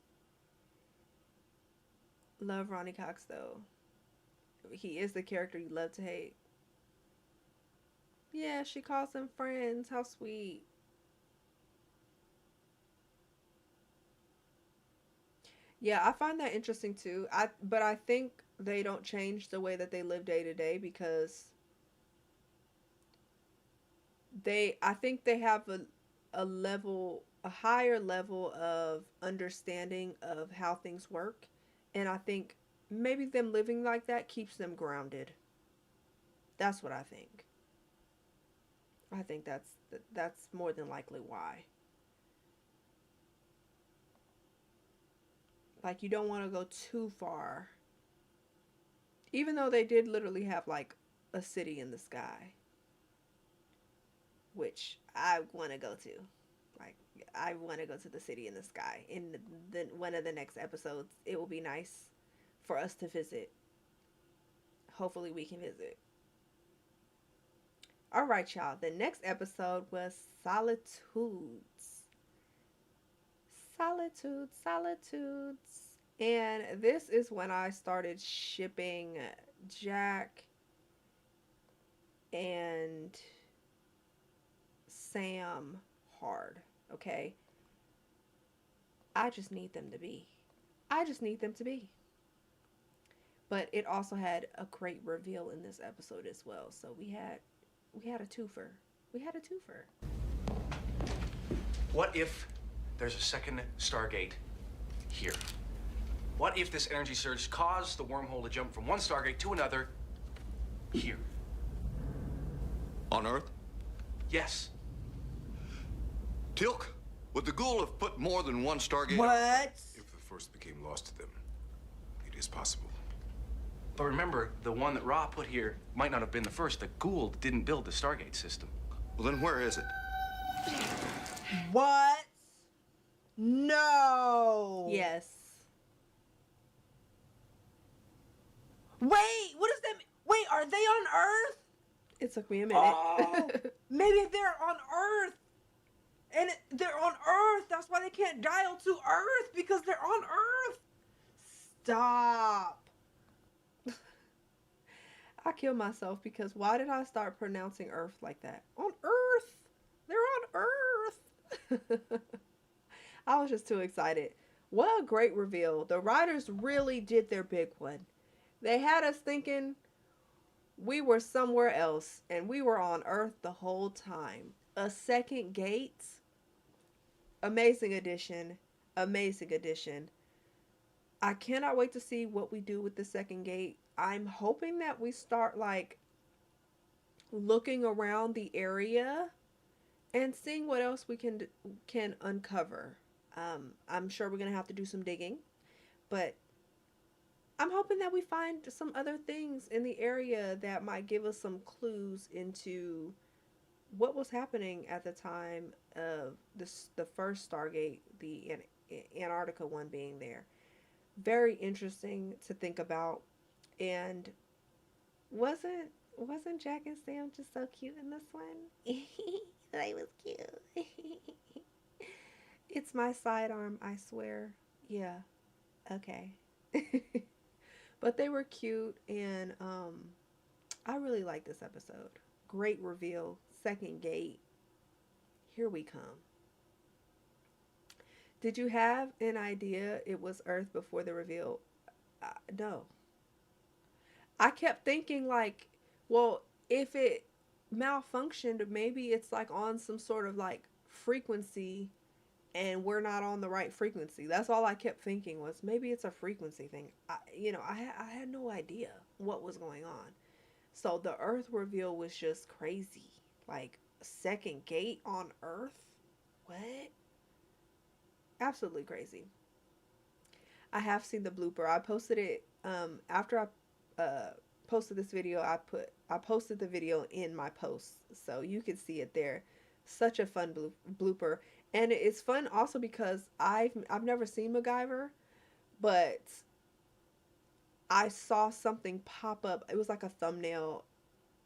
Love Ronnie Cox, though. He is the character you love to hate. Yeah, she calls them friends. How sweet. Yeah, I find that interesting too. But I think they don't change the way that they live day to day because I think they have a higher level of understanding of how things work, and I think maybe them living like that keeps them grounded. That's what I think. I think that's more than likely why. Like, you don't want to go too far. Even though they did literally have like a city in the sky, which I want to go to. Like, I want to go to the city in the sky. In one of the next episodes, it will be nice for us to visit. Hopefully we can visit. All right, y'all. The next episode was Solitudes. Solitudes. And this is when I started shipping Jack and Sam hard, okay? I just need them to be. But it also had a great reveal in this episode as well. So we had a twofer. What if there's a second Stargate here? What if this energy surge caused the wormhole to jump from one Stargate to another here? On Earth? Yes. Tilk, would the Gould have put more than one Stargate? What? If the first became lost to them, it is possible. But remember, the one that Ra put here might not have been the first. The Gould didn't build the Stargate system. Well, then where is it? What? No. Yes. Wait, what does that mean? Wait, are they on Earth? It took me a minute. Oh. Maybe they're on Earth. And they're on Earth. That's why they can't dial to Earth, because they're on Earth. Stop. I killed myself because why did I start pronouncing Earth like that? On Earth. They're on Earth. I was just too excited. What a great reveal. The writers really did their big one. They had us thinking we were somewhere else and we were on Earth the whole time. A second gate. Amazing addition. I cannot wait to see what we do with the second gate. I'm hoping that we start like looking around the area and seeing what else we can uncover. I'm sure we're gonna have to do some digging, but I'm hoping that we find some other things in the area that might give us some clues into what was happening at the time of the first Stargate, the Antarctica one being there. Very interesting to think about. And wasn't Jack and Sam just so cute in this one? They was cute. It's my sidearm, I swear. Yeah. Okay. But they were cute, and I really like this episode. Great reveal. Second gate. Here we come. Did you have an idea it was Earth before the reveal? No. I kept thinking like, well, if it malfunctioned, maybe it's like on some sort of like frequency and we're not on the right frequency. That's all I kept thinking was maybe it's a frequency thing. I had no idea what was going on. So the Earth reveal was just crazy. Like, second gate on Earth? What? Absolutely crazy. I have seen the blooper. I posted it after I posted this video. I posted the video in my posts, so you can see it there. Such a fun blooper, and it's fun also because I've never seen MacGyver, but I saw something pop up. It was like a thumbnail,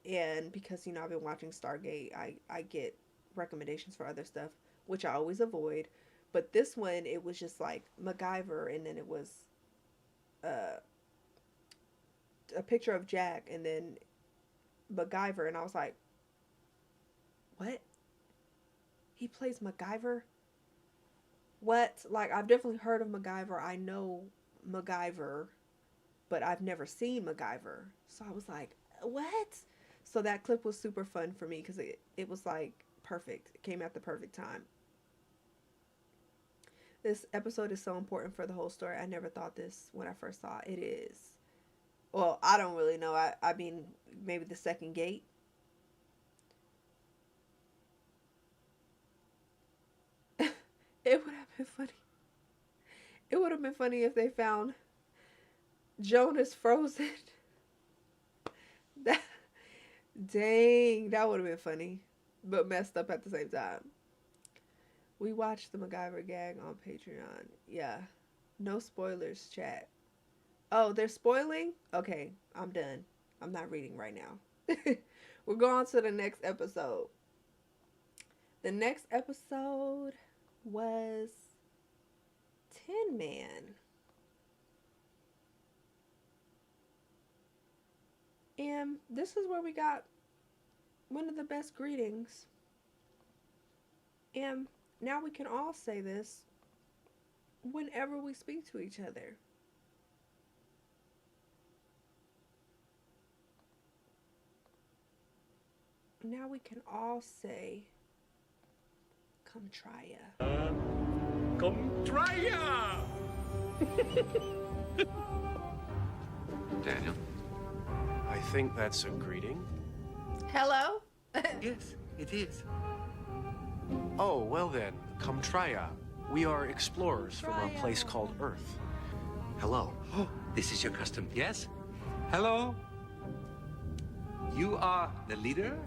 and because I've been watching Stargate, I get recommendations for other stuff, which I always avoid. But this one, it was just like MacGyver, and then it was a picture of Jack, and then MacGyver, and I was like, what? He plays MacGyver? What? Like, I've definitely heard of MacGyver. I know MacGyver, but I've never seen MacGyver. So I was like, what? So that clip was super fun for me because it was like perfect. It came at the perfect time. This episode is so important for the whole story. I never thought this when I first saw it. It is. Well, I don't really know. I mean, maybe the second gate. It would have been funny. It would have been funny if they found Jonas frozen. Dang, that would have been funny, but messed up at the same time. We watched the MacGyver gag on Patreon. Yeah, no spoilers, chat. Oh, they're spoiling? Okay, I'm done. I'm not reading right now. We're going to the next episode. The next episode was Tin Man. And this is where we got one of the best greetings. And now we can all say this whenever we speak to each other. Now we can all say, "Come try ya." Come try ya! Daniel? I think that's a greeting. Hello? Yes, it is. Oh, well then, come try ya. We are explorers from a place called Earth. Hello. This is your custom. Yes? Hello? You are the leader?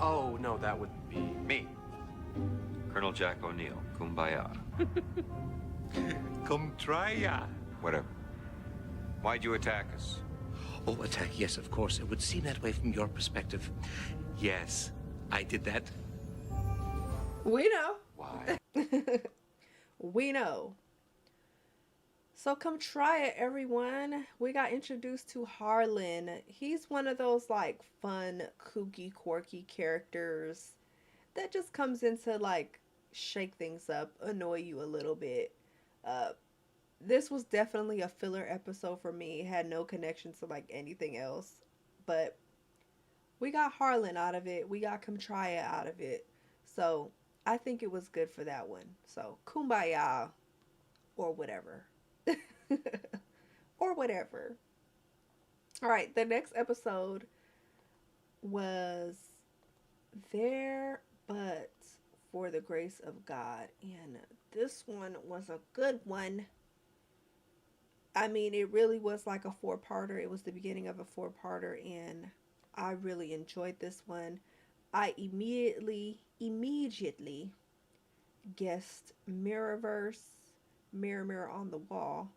Oh, no, that would be me. Colonel Jack O'Neill, kumbaya. Come try ya. Whatever. Why'd you attack us? Oh, attack, yes, of course. It would seem that way from your perspective. Yes, I did that. We know. Why? We know. So come try it, everyone. We got introduced to Harlan. He's one of those like fun, kooky, quirky characters that just comes in to like shake things up, annoy you a little bit. This was definitely a filler episode for me. It had no connection to like anything else. But we got Harlan out of it. We got Comtria out of it. So I think it was good for that one. So kumbaya or whatever. Or whatever. Alright, the next episode was There But for the Grace of God. And this one was a good one. I mean, it really was like a four-parter. It was the beginning of a four-parter, and I really enjoyed this one. I immediately guessed Mirrorverse, Mirror on the Wall.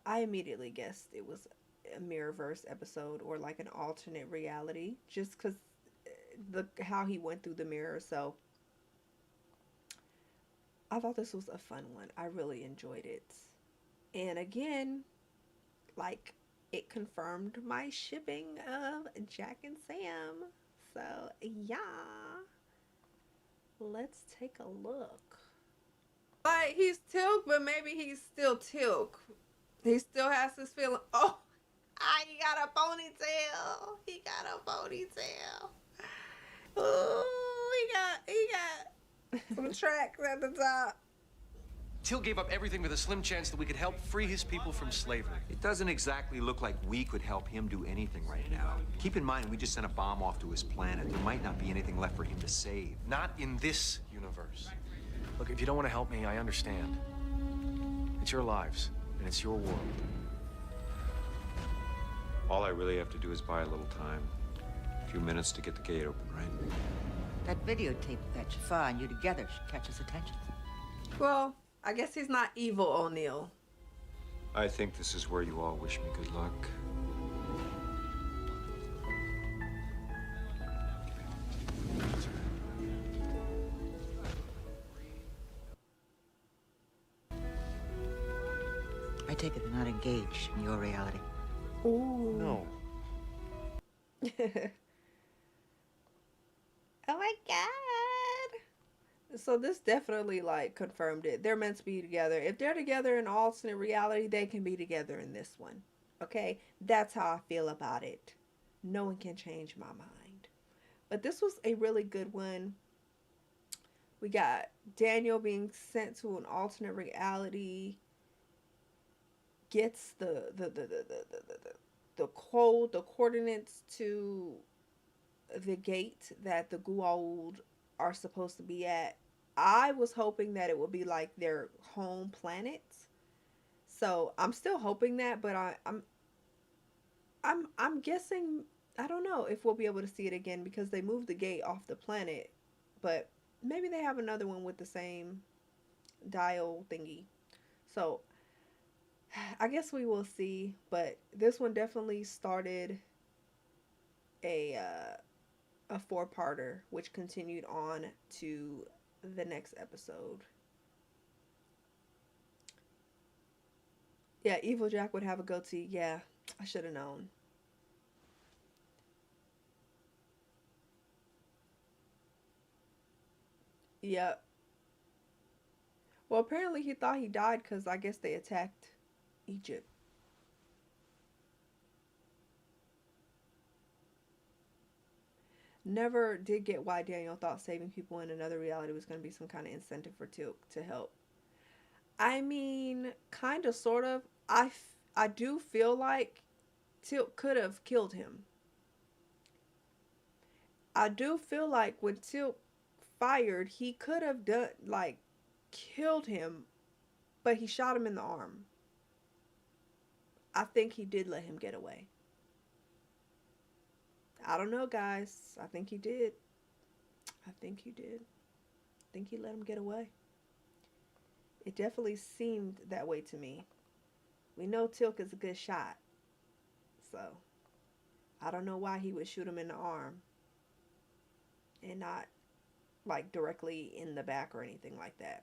I immediately guessed it was a Mirrorverse episode or like an alternate reality, just because how he went through the mirror. So I thought this was a fun one. I really enjoyed it. And again, like, it confirmed my shipping of Jack and Sam. So, yeah. Let's take a look. Like, he's Tilk, but maybe he's still Tilk. He still has this feeling. Oh, he got a ponytail. He got a ponytail. Ooh, he got some tracks at the top. Till gave up everything with a slim chance that we could help free his people from slavery. It doesn't exactly look like we could help him do anything right now. Keep in mind, we just sent a bomb off to his planet. There might not be anything left for him to save. Not in this universe. Look, if you don't want to help me, I understand. It's your lives, and it's your world. All I really have to do is buy a little time. A few minutes to get the gate open, right? That videotape that Jafar and you together should catch his attention. Well, I guess he's not evil, O'Neill. I think this is where you all wish me good luck. I take it they're not engaged in your reality. Ooh. No. Oh my god. So this definitely like confirmed it. They're meant to be together. If they're together in alternate reality, they can be together in this one. Okay? That's how I feel about it. no one can change my mind. But this was a really good one. We got Daniel being sent to an alternate reality, gets the coordinates to the gate that the Gould are supposed to be at. I was hoping that it would be like their home planet. So I'm still hoping that, but I'm guessing, I don't know if we'll be able to see it again because they moved the gate off the planet, but maybe they have another one with the same dial thingy. So I guess we will see, but this one definitely started a 4-parter, which continued on to the next episode. Yeah, Evil Jack would have a goatee. Yeah, I should have known. Yep. Well, apparently he thought he died because I guess they attacked Egypt. Never did get why Daniel thought saving people in another reality was going to be some kind of incentive for Teal'c to help. I mean, kind of, sort of. I do feel like Teal'c could have killed him. I do feel like when Teal'c fired, he could have done, like, killed him, but he shot him in the arm. I think he did let him get away. I don't know, guys. I think he did. I think he did. I think he let him get away. It definitely seemed that way to me. We know Teal'c is a good shot. So, I don't know why he would shoot him in the arm. And not, like, directly in the back or anything like that.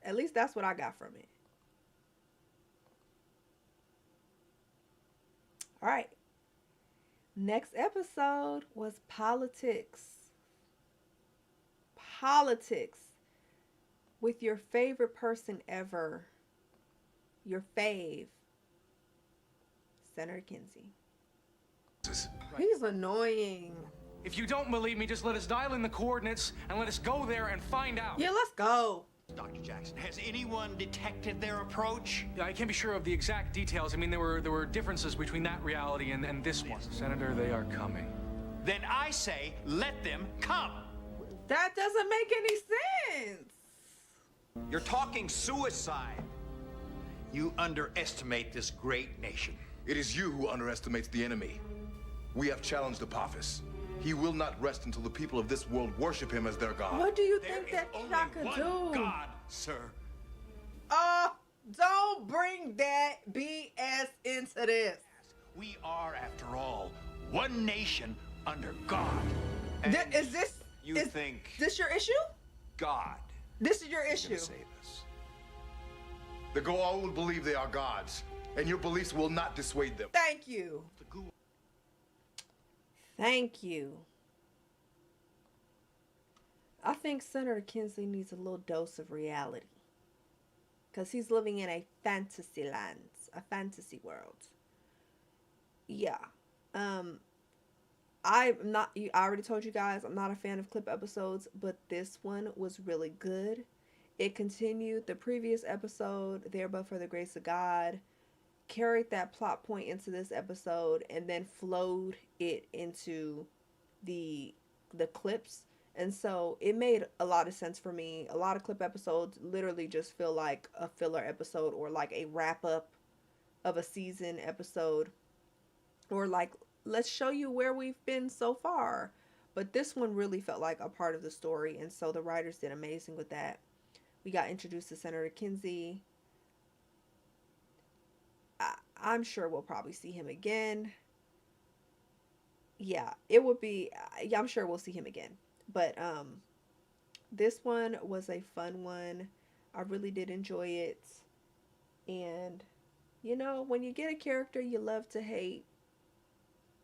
At least that's what I got from it. Alright. Next episode was politics. Politics. With your favorite person ever. Your fave. Senator Kinsey. He's annoying. If you don't believe me, just let us dial in the coordinates and let us go there and find out. Yeah, let's go. Dr. Jackson, has anyone detected their approach? Yeah, I can't be sure of the exact details. I mean, there were differences between that reality and this one. Senator, they are coming. Then I say, let them come. That doesn't make any sense. You're talking suicide. You underestimate this great nation. It is you who underestimates the enemy. We have challenged Apophis. He will not rest until the people of this world worship him as their God. What do you think that shot could do? God, sir. Don't bring that BS into this. We are, after all, one nation under God. Is this your issue? God. This is your issue. Save us. The Goa'uld believe they are gods, and your beliefs will not dissuade them. Thank you. Thank you. I think Senator Kinsey needs a little dose of reality. Because he's living in a fantasy land. A fantasy world. Yeah. I already told you guys, I'm not a fan of clip episodes, but this one was really good. It continued the previous episode, There But For the Grace of God, carried that plot point into this episode, and then flowed it into the clips. And so it made a lot of sense for me. A lot of clip episodes literally just feel like a filler episode, or like a wrap up of a season episode, or like, let's show you where we've been so far. But this one really felt like a part of the story, and so the writers did amazing with that. We got introduced to Senator Kinsey. I'm sure we'll probably see him again. Yeah, it would be, I'm sure we'll see him again. But this one was a fun one. I really did enjoy it. And, you know, when you get a character you love to hate,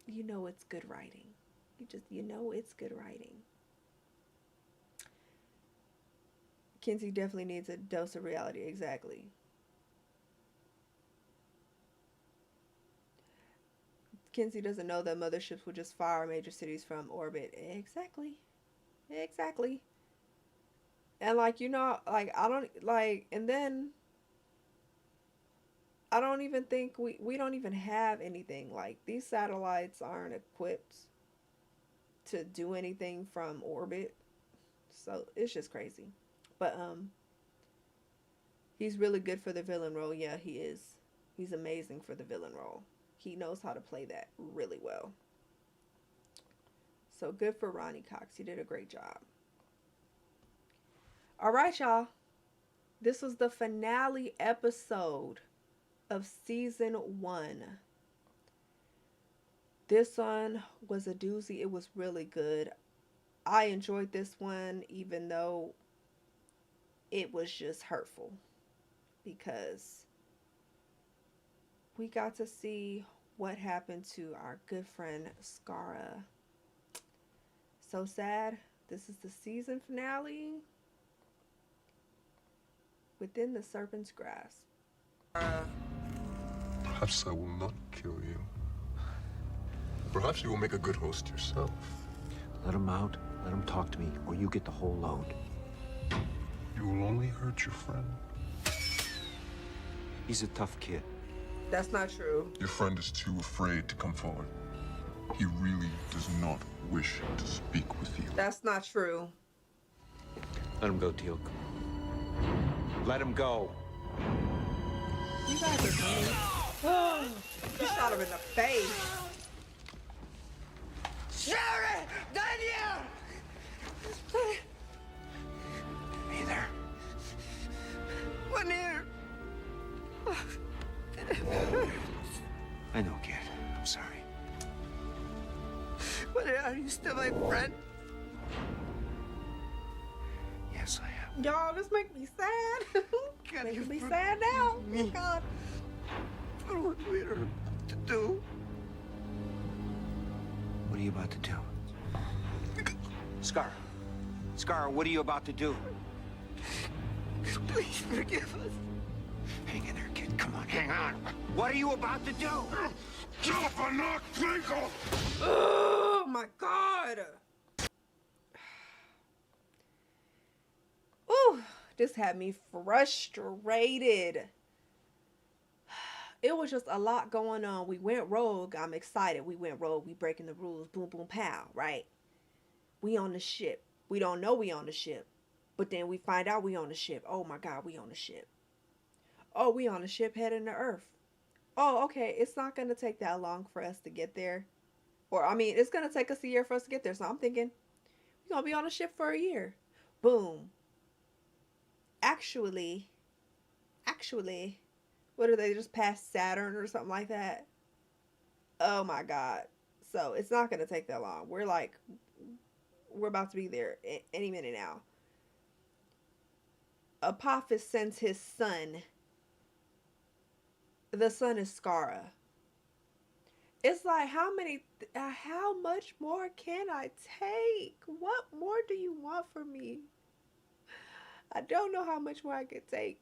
you know it's good writing. You know it's good writing. Kinsey definitely needs a dose of reality, exactly. Kinsey doesn't know that motherships would just fire major cities from orbit. Exactly. Exactly. And like, you know, like, I don't, like, and then I don't even think we don't even have anything. Like, these satellites aren't equipped to do anything from orbit. So it's just crazy. But he's really good for the villain role. Yeah, he is. He's amazing for the villain role. He knows how to play that really well. So good for Ronnie Cox. He did a great job. All right, y'all. This was the finale episode of season 1. This one was a doozy. It was really good. I enjoyed this one, even though it was just hurtful, because we got to see what happened to our good friend Scarra. So sad. This is the season finale. Within the Serpent's grasp. Perhaps I will not kill you. Perhaps you will make a good host yourself. Let him out. Let him talk to me, or you get the whole load. You will only hurt your friend. He's a tough kid. That's not true. Your friend is too afraid to come forward. He really does not wish to speak with you. That's not true. Let him go, Teal. Let him go. You guys are funny. You shot him in the face. Sherry! Daniel! Hey there. One ear. I know, kid. I'm sorry. But are you still my friend? Yes, I am. Y'all, this makes me sad. Makes me sad now. Oh, God. What would we to do? What are you about to do? Scar. Scar, what are you about to do? Please forgive us. Hang in there, kid. Come on, hang on. What are you about to do? Oh, my God. Ooh, this had me frustrated. It was just a lot going on. We went rogue. I'm excited. We went rogue. We breaking the rules. Boom, boom, pow, right? We on the ship. We don't know we on the ship. But then we find out we on the ship. Oh, my God, we on the ship. Oh, we on the ship heading to Earth. Oh, okay. It's not going to take that long for us to get there. Or, I mean, it's going to take us a year for us to get there. So I'm thinking, we're going to be on the ship for a year. Boom. Actually, what are they, just past Saturn or something like that? Oh my God. So it's not going to take that long. We're about to be there any minute now. Apophis sends his son. The son is Scarra. It's like, how much more can I take? What more do you want from me? I don't know how much more I could take.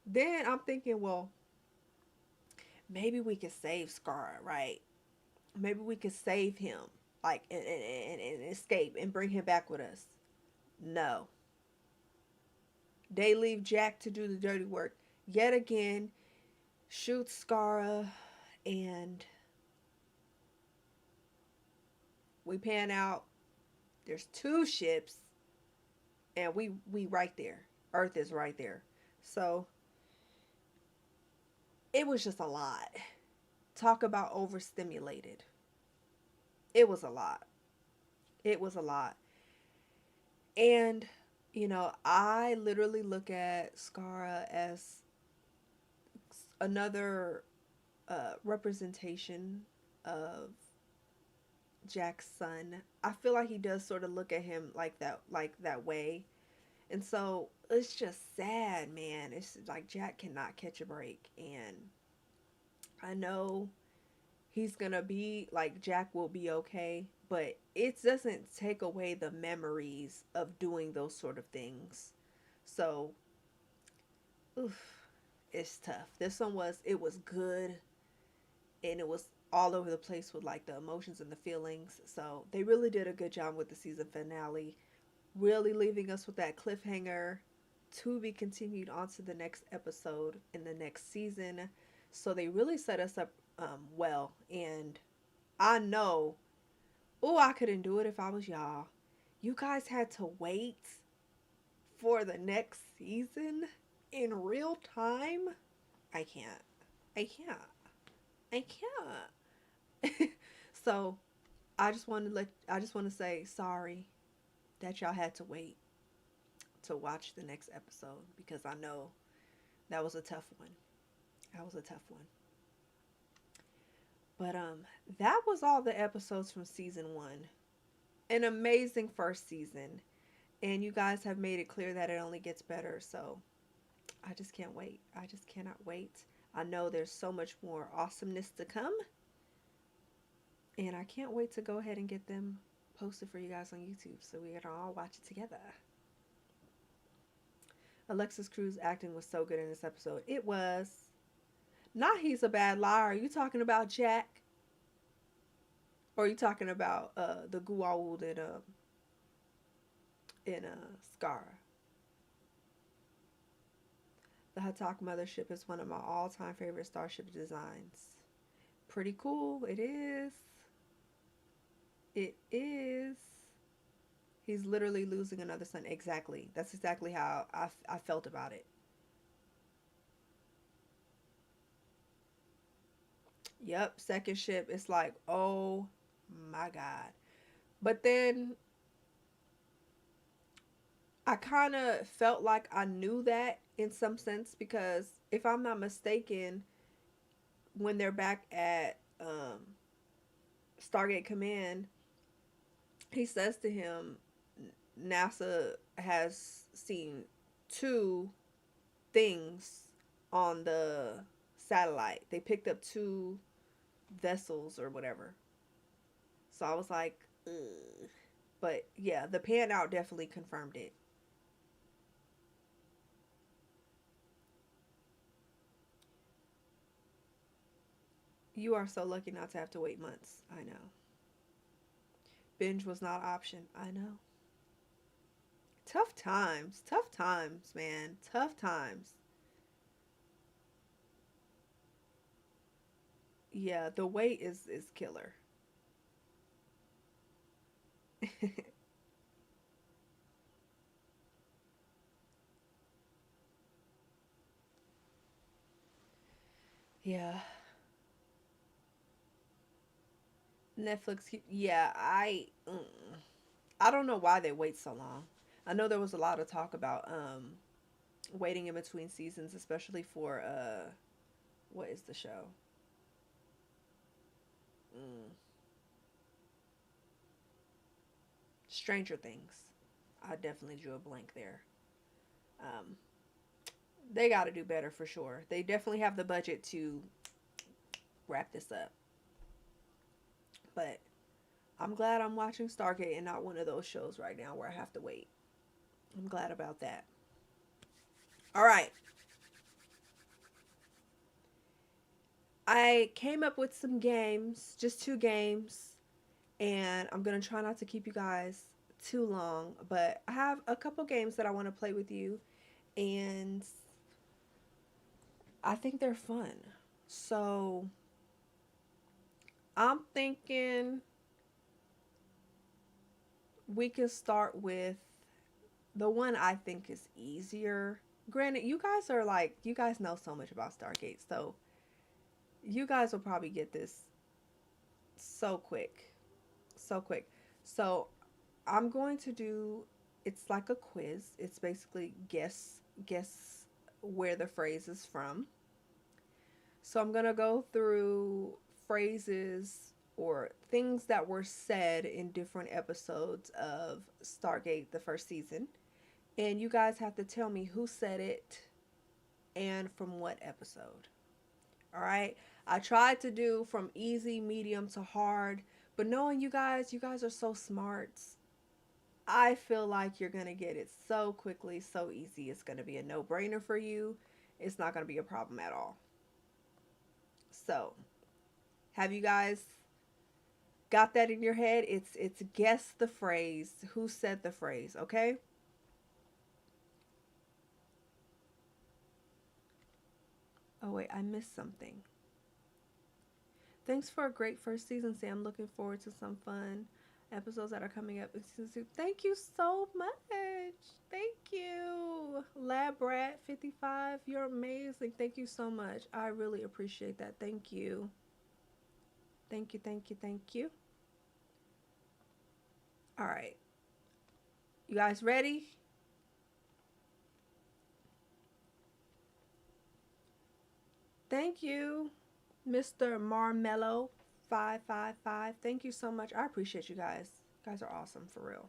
Then I'm thinking, well, maybe we could save Scar, right? Maybe we could save him, like, and escape and bring him back with us. No. They leave Jack to do the dirty work. Yet again, shoot Scarra, and we pan out. There's 2 ships, and we right there. Earth is right there. So it was just a lot. Talk about overstimulated. It was a lot. It was a lot. And, you know, I literally look at Scarra as another representation of Jack's son. I feel like he does sort of look at him like that way. And so it's just sad, man. It's like Jack cannot catch a break. And I know he's going to be, like, Jack will be okay. But it doesn't take away the memories of doing those sort of things. So, oof, it's tough. This one was good. And it was all over the place with like the emotions and the feelings. So they really did a good job with the season finale, really leaving us with that cliffhanger to be continued on to the next episode in the next season. So they really set us up well. And I know, oh, I couldn't do it if I was y'all. You guys had to wait for the next season in real time. I can't. So I just want to say sorry that y'all had to wait to watch the next episode, because I know that was a tough one. But that was all the episodes from season 1. An amazing first season, and you guys have made it clear that it only gets better. So I just can't wait. I just cannot wait. I know there's so much more awesomeness to come, and I can't wait to go ahead and get them posted for you guys on YouTube so we can all watch it together. Alexis Cruz acting was so good in this episode. It was. Not he's a bad liar. Are you talking about Jack? Or are you talking about the Gould in Scar? The Hathor mothership is one of my all-time favorite starship designs. Pretty cool. It is. It is. He's literally losing another son. Exactly. That's exactly how I felt about it. Yep, second ship. It's like, oh my God. But then I kind of felt like I knew that in some sense, because if I'm not mistaken, when they're back at Stargate Command, he says to him, NASA has seen 2 things on the satellite. They picked up 2 vessels or whatever. So I was like, ugh. But yeah, the pan out definitely confirmed it. You are so lucky not to have to wait months. I know. Binge was not an option. I know. Tough times, man. Tough times. Yeah, the wait is killer. Yeah. Netflix, yeah, I don't know why they wait so long. I know there was a lot of talk about waiting in between seasons, especially for what is the show? Stranger Things. I definitely drew a blank there. They got to do better for sure. They definitely have the budget to wrap this up. But I'm glad I'm watching Stargate and not one of those shows right now where I have to wait. I'm glad about that. All right. I came up with some games, just 2 games, and I'm going to try not to keep you guys too long, but I have a couple games that I want to play with you, and I think they're fun. So I'm thinking we can start with the one I think is easier. Granted, you guys know so much about Stargate, so you guys will probably get this so quick. So I'm going to do, it's like a quiz. It's basically guess where the phrase is from. So I'm going to go through phrases or things that were said in different episodes of Stargate, the first season. And you guys have to tell me who said it and from what episode. All right? I tried to do from easy, medium to hard, but knowing you guys are so smart. I feel like you're going to get it so quickly, so easy. It's going to be a no-brainer for you. It's not going to be a problem at all. So, Have you guys got that in your head? It's guess the phrase. Who said the phrase, okay? Oh wait, I missed something. Thanks for a great first season, Sam. Looking forward to some fun episodes that are coming up in season 2. Thank you so much. Thank you. Lab Rat 55, you're amazing. Thank you so much. I really appreciate that. Thank you. Thank you, thank you, thank you. All right. You guys ready? Thank you, Mr. Marmello 555. Thank you so much. I appreciate you guys. You guys are awesome, for real.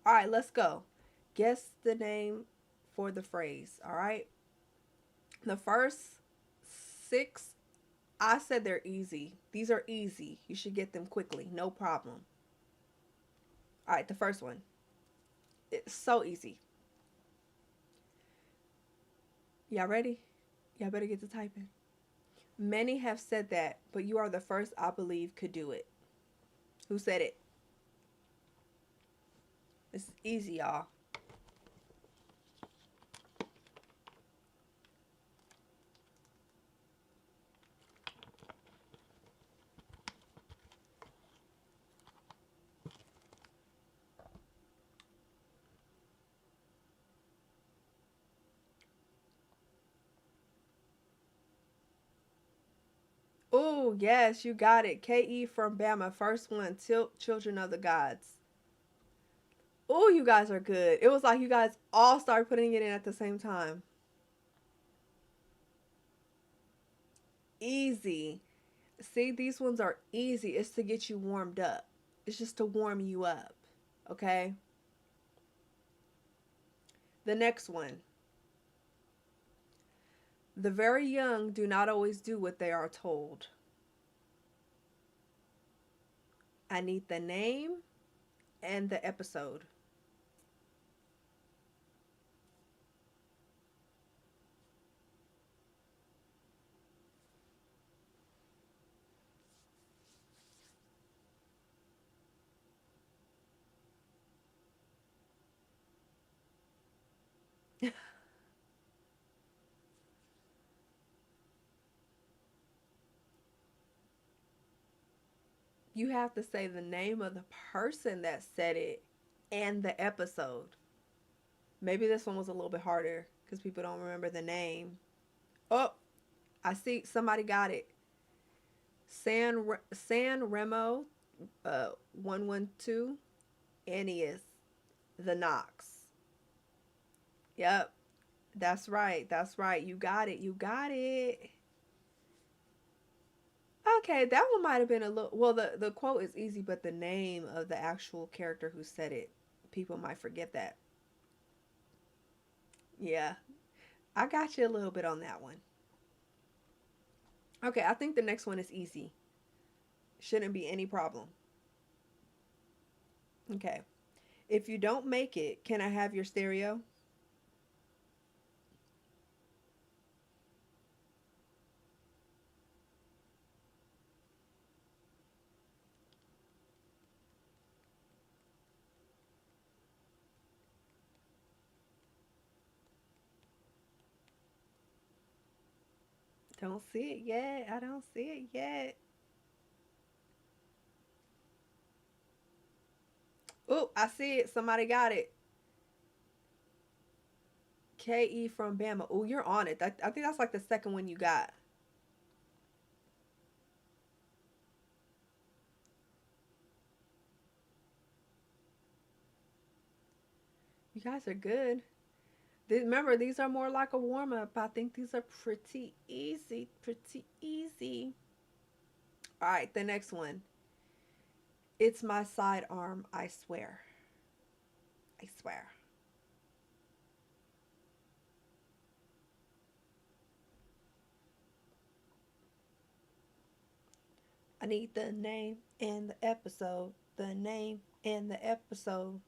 All right, let's go. Guess the name for the phrase, all right? The first 6, I said they're easy. These are easy. You should get them quickly. No problem. All right, the first one. It's so easy. Y'all ready? Y'all better get to typing. Many have said that, but you are the first I believe could do it. Who said it? It's easy, y'all. Oh, yes, you got it. K.E. from Bama. First one, Children of the Gods. Oh, you guys are good. It was like you guys all started putting it in at the same time. Easy. See, these ones are easy. It's to get you warmed up. It's just to warm you up. Okay? The next one. The very young do not always do what they are told. I need the name and the episode. You have to say the name of the person that said it and the episode. Maybe this one was a little bit harder because people don't remember the name. Oh, I see somebody got it. San Remo 112 Annius the Knox. Yep. That's right. That's right. You got it. You got it. Okay, that one might have been a little... Well, the quote is easy, but the name of the actual character who said it, people might forget that. Yeah. I got you a little bit on that one. Okay, I think the next one is easy. Shouldn't be any problem. Okay. If you don't make it, can I have your stereo? Don't see it yet. I don't see it yet. Oh, I see it. Somebody got it. K.E. from Bama. Oh, you're on it. I think that's like the second one you got. You guys are good. Remember, these are more like a warm-up. I think these are pretty easy. Pretty easy. All right, the next one. It's my sidearm, I swear. I swear. I need the name and the episode. The name and the episode.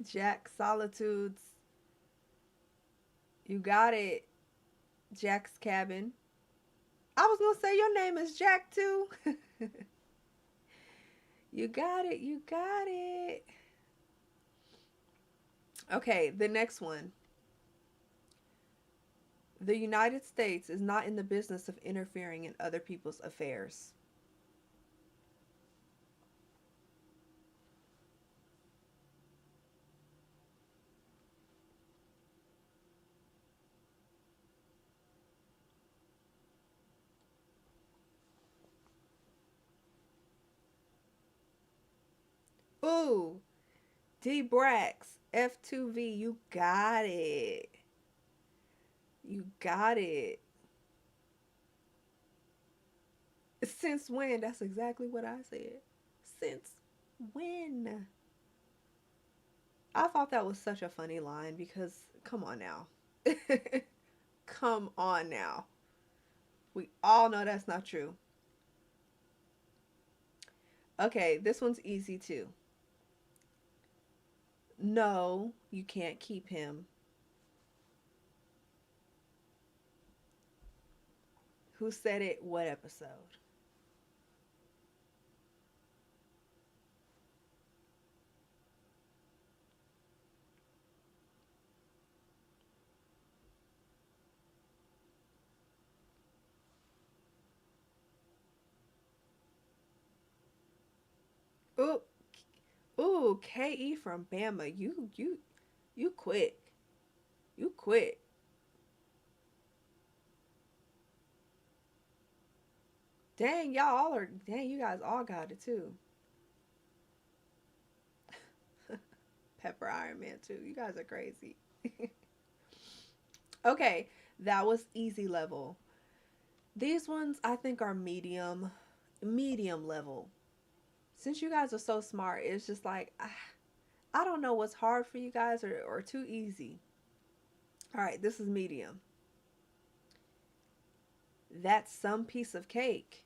Jack Solitudes. You got it. Jack's cabin. I was gonna say your name is Jack too. You got it. You got it. Okay, the next one. The United States is not in the business of interfering in other people's affairs. Ooh, DavrosXV, you got it. You got it. Since when? That's exactly what I said. Since when? I thought that was such a funny line because, come on now. Come on now. We all know that's not true. Okay, this one's easy too. No, you can't keep him. Who said it? What episode? Ooh, ooh, KE from Bama. You quick. You quick. Dang, you guys all got it too. Pepper Iron Man too. You guys are crazy. Okay, that was easy level. These ones I think are medium level. Since you guys are so smart, it's just like, I don't know what's hard for you guys or too easy. All right, this is medium. That's some piece of cake.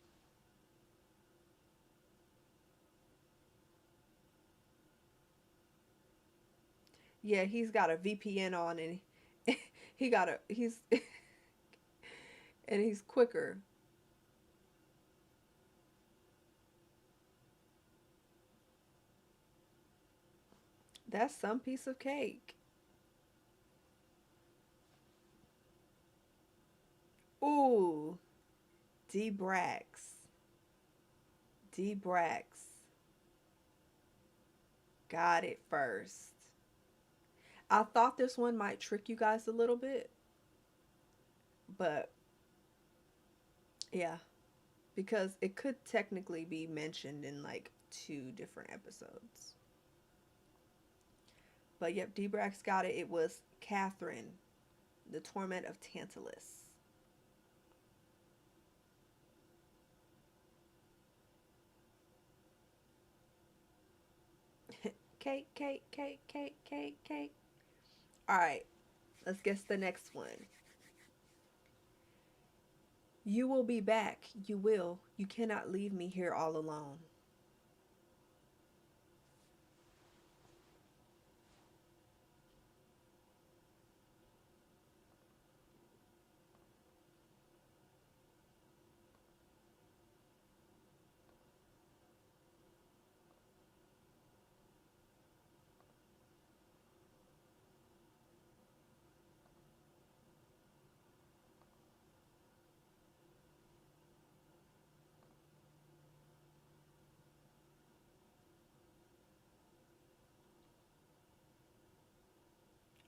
Yeah, he's got a VPN on and he's and he's quicker. That's some piece of cake. Ooh, Dbrax. Got it first. I thought this one might trick you guys a little bit. But, yeah. Because it could technically be mentioned in like 2 different episodes. But yep, Dbrax got it. It was Catherine, the Torment of Tantalus. Cake. Alright, let's guess the next one. You will be back. You will. You cannot leave me here all alone.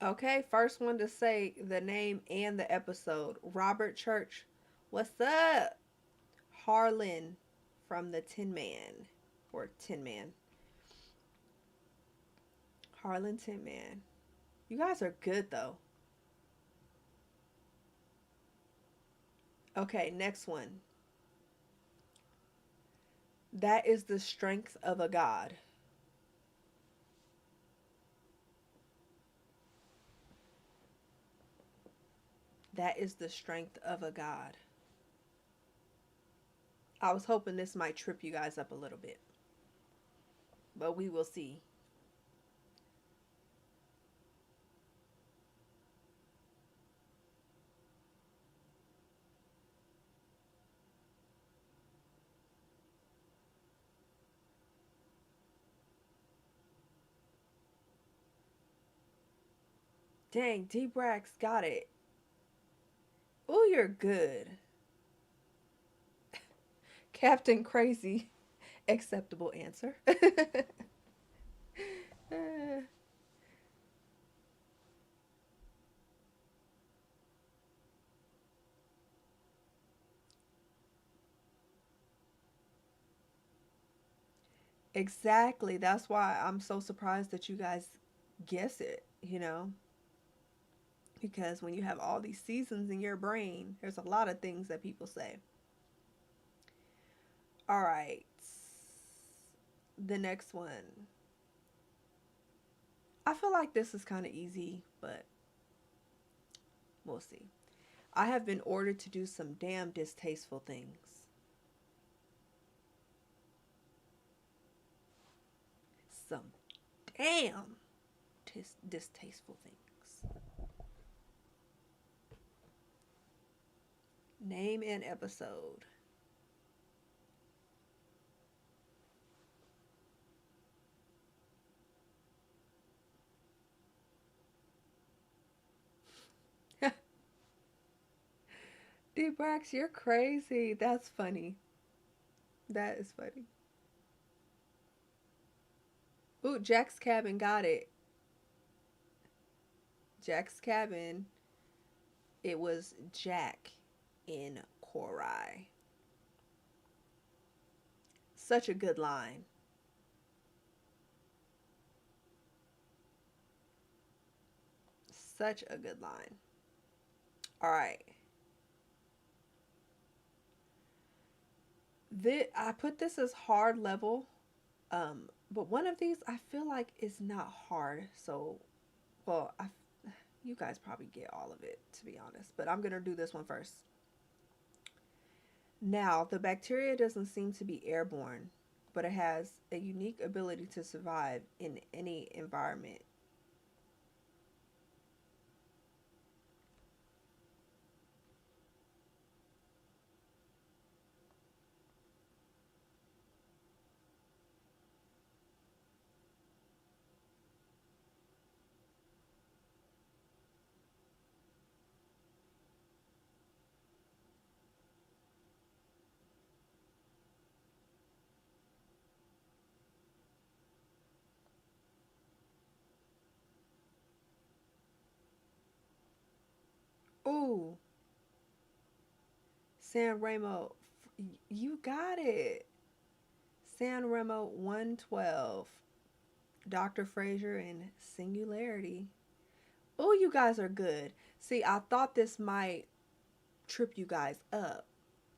Okay, first one to say the name and the episode. Robert Church, what's up? Harlan from the Tin Man. Or Tin Man. Harlan Tin Man. You guys are good though. Okay, next one. That is the strength of a god. That is the strength of a god. I was hoping this might trip you guys up a little bit. But we will see. Dang, D-Brax got it. Oh, you're good. Captain Crazy. Acceptable answer. Exactly. That's why I'm so surprised that you guys guess it, you know? Because when you have all these seasons in your brain, there's a lot of things that people say. All right. The next one. I feel like this is kind of easy, but we'll see. I have been ordered to do some damn distasteful things. Some damn distasteful things. Name an episode. D-Brax, you're crazy. That's funny. That is funny. Ooh, Jack's Cabin got it. Jack's Cabin. It was Jack in Cor-ai. Such a good line. Such a good line. All right. I put this as hard level, but one of these I feel like is not hard. So, well, you guys probably get all of it, to be honest, but I'm gonna do this one first. Now, the bacteria doesn't seem to be airborne, but it has a unique ability to survive in any environment. Ooh. San Remo, you got it. San Remo 112. Dr. Fraser and Singularity. Oh, you guys are good. See, I thought this might trip you guys up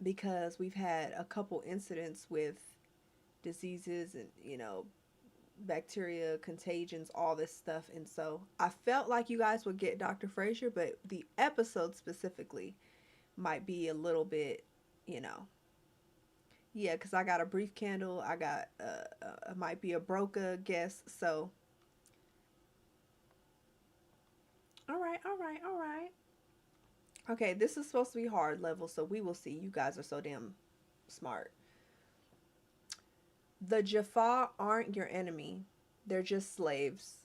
because we've had a couple incidents with diseases and, you know, bacteria, contagions, all this stuff. And so I felt like you guys would get Dr. Fraser, but the episode specifically might be a little bit, you know. Yeah, because I got a brief candle. I got, might be a Broca guess. So, all right. Okay, this is supposed to be hard level, so we will see. You guys are so damn smart. The Jaffa aren't your enemy. They're just slaves.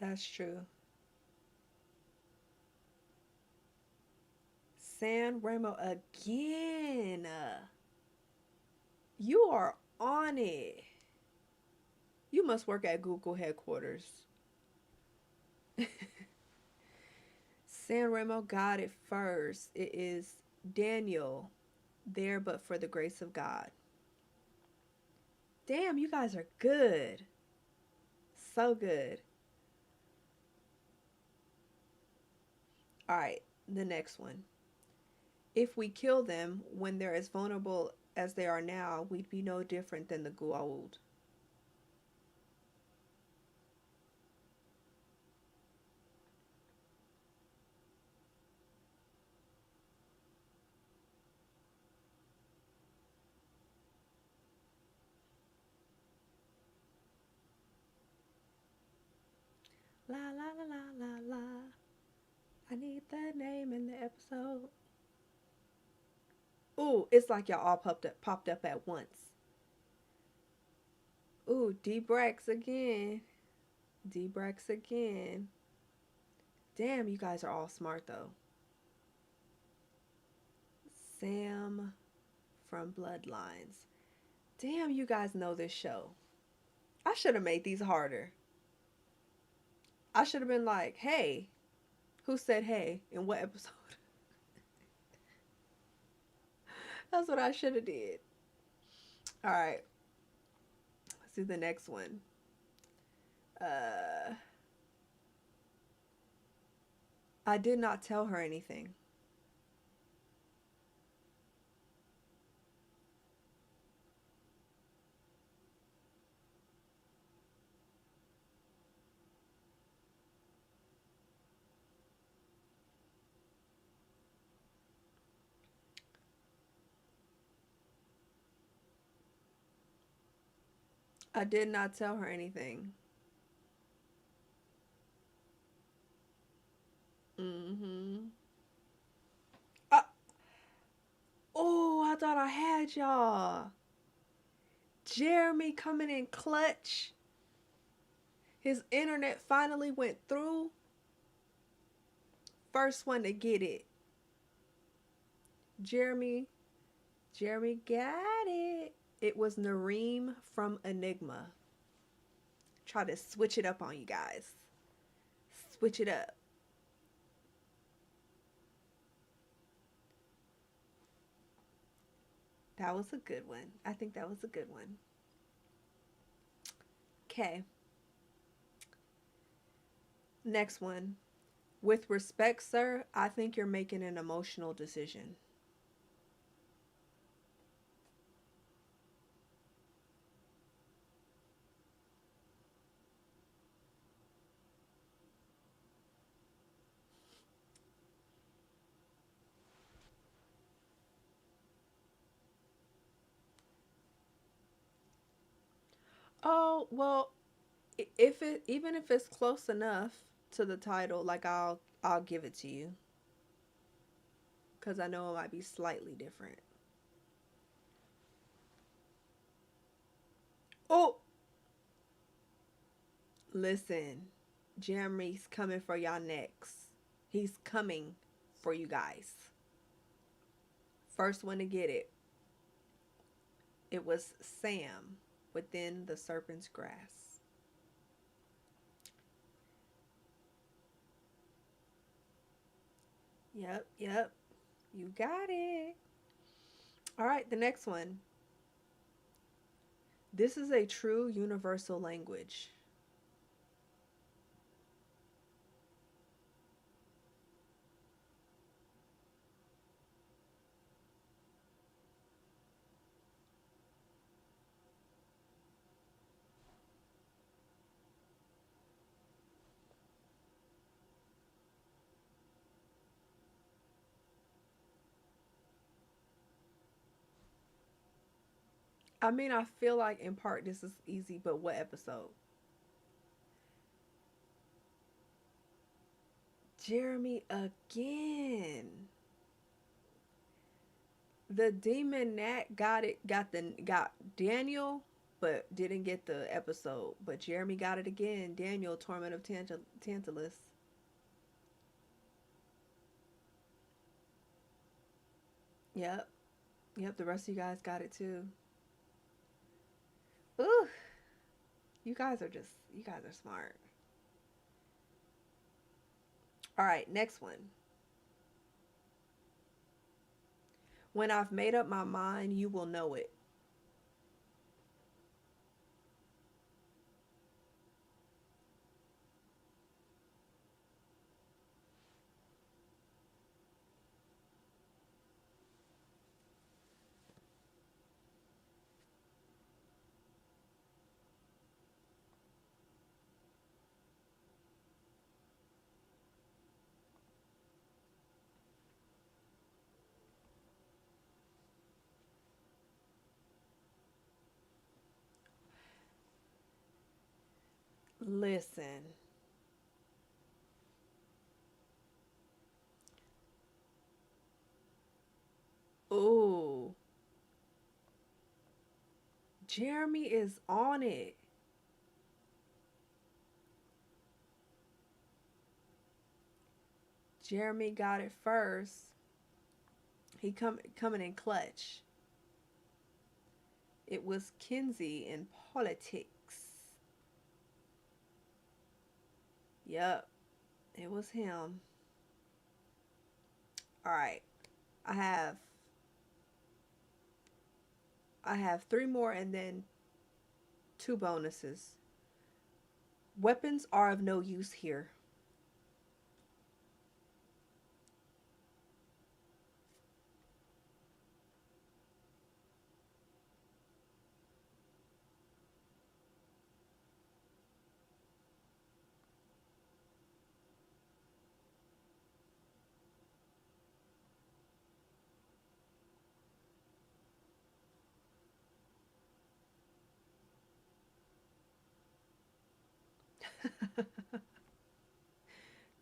That's true. San Remo again. You are on it. You must work at Google headquarters. San Remo got it first. It is Daniel, there but for the grace of God. Damn, you guys are good. So good. All right, the next one. If we kill them when they're as vulnerable as they are now, we'd be no different than the Gould. La la la la la la. I need the name in the episode. Ooh, it's like y'all all popped up at once. Ooh, D-Brex again. D-Brex again. Damn, you guys are all smart though. Sam from Bloodlines. Damn, you guys know this show. I should have made these harder. I should have been like, hey, who said hey in what episode? That's what I should have did. All right. Let's do the next one. I did not tell her anything. I did not tell her anything. Oh, I thought I had y'all. Jeremy coming in clutch. His internet finally went through. First one to get it. Jeremy got it. It was Nareem from Enigma. Try to switch it up on you guys. Switch it up. That was a good one. I think that was a good one. Okay. Next one. With respect, sir, I think you're making an emotional decision. Oh, well, even if it's close enough to the title, like I'll give it to you. Cuz I know it might be slightly different. Oh. Listen. Jeremy's coming for y'all next. He's coming for you guys. First one to get it. It was Sam within the Serpent's Grass. Yep. You got it. All right, the next one. This is a true universal language. I mean, I feel like in part this is easy, but what episode? Jeremy again. The demon Nat got Daniel, but didn't get the episode. But Jeremy got it again. Daniel, Torment of Tantalus. Yep. The rest of you guys got it too. Ooh. You guys are smart. All right, next one. When I've made up my mind, you will know it. Listen, Jeremy is on it. Jeremy got it first. He coming in clutch. It was Kinsey in politics. Yep, it was him. All right, I have 3 more and then 2 bonuses. Weapons are of no use here.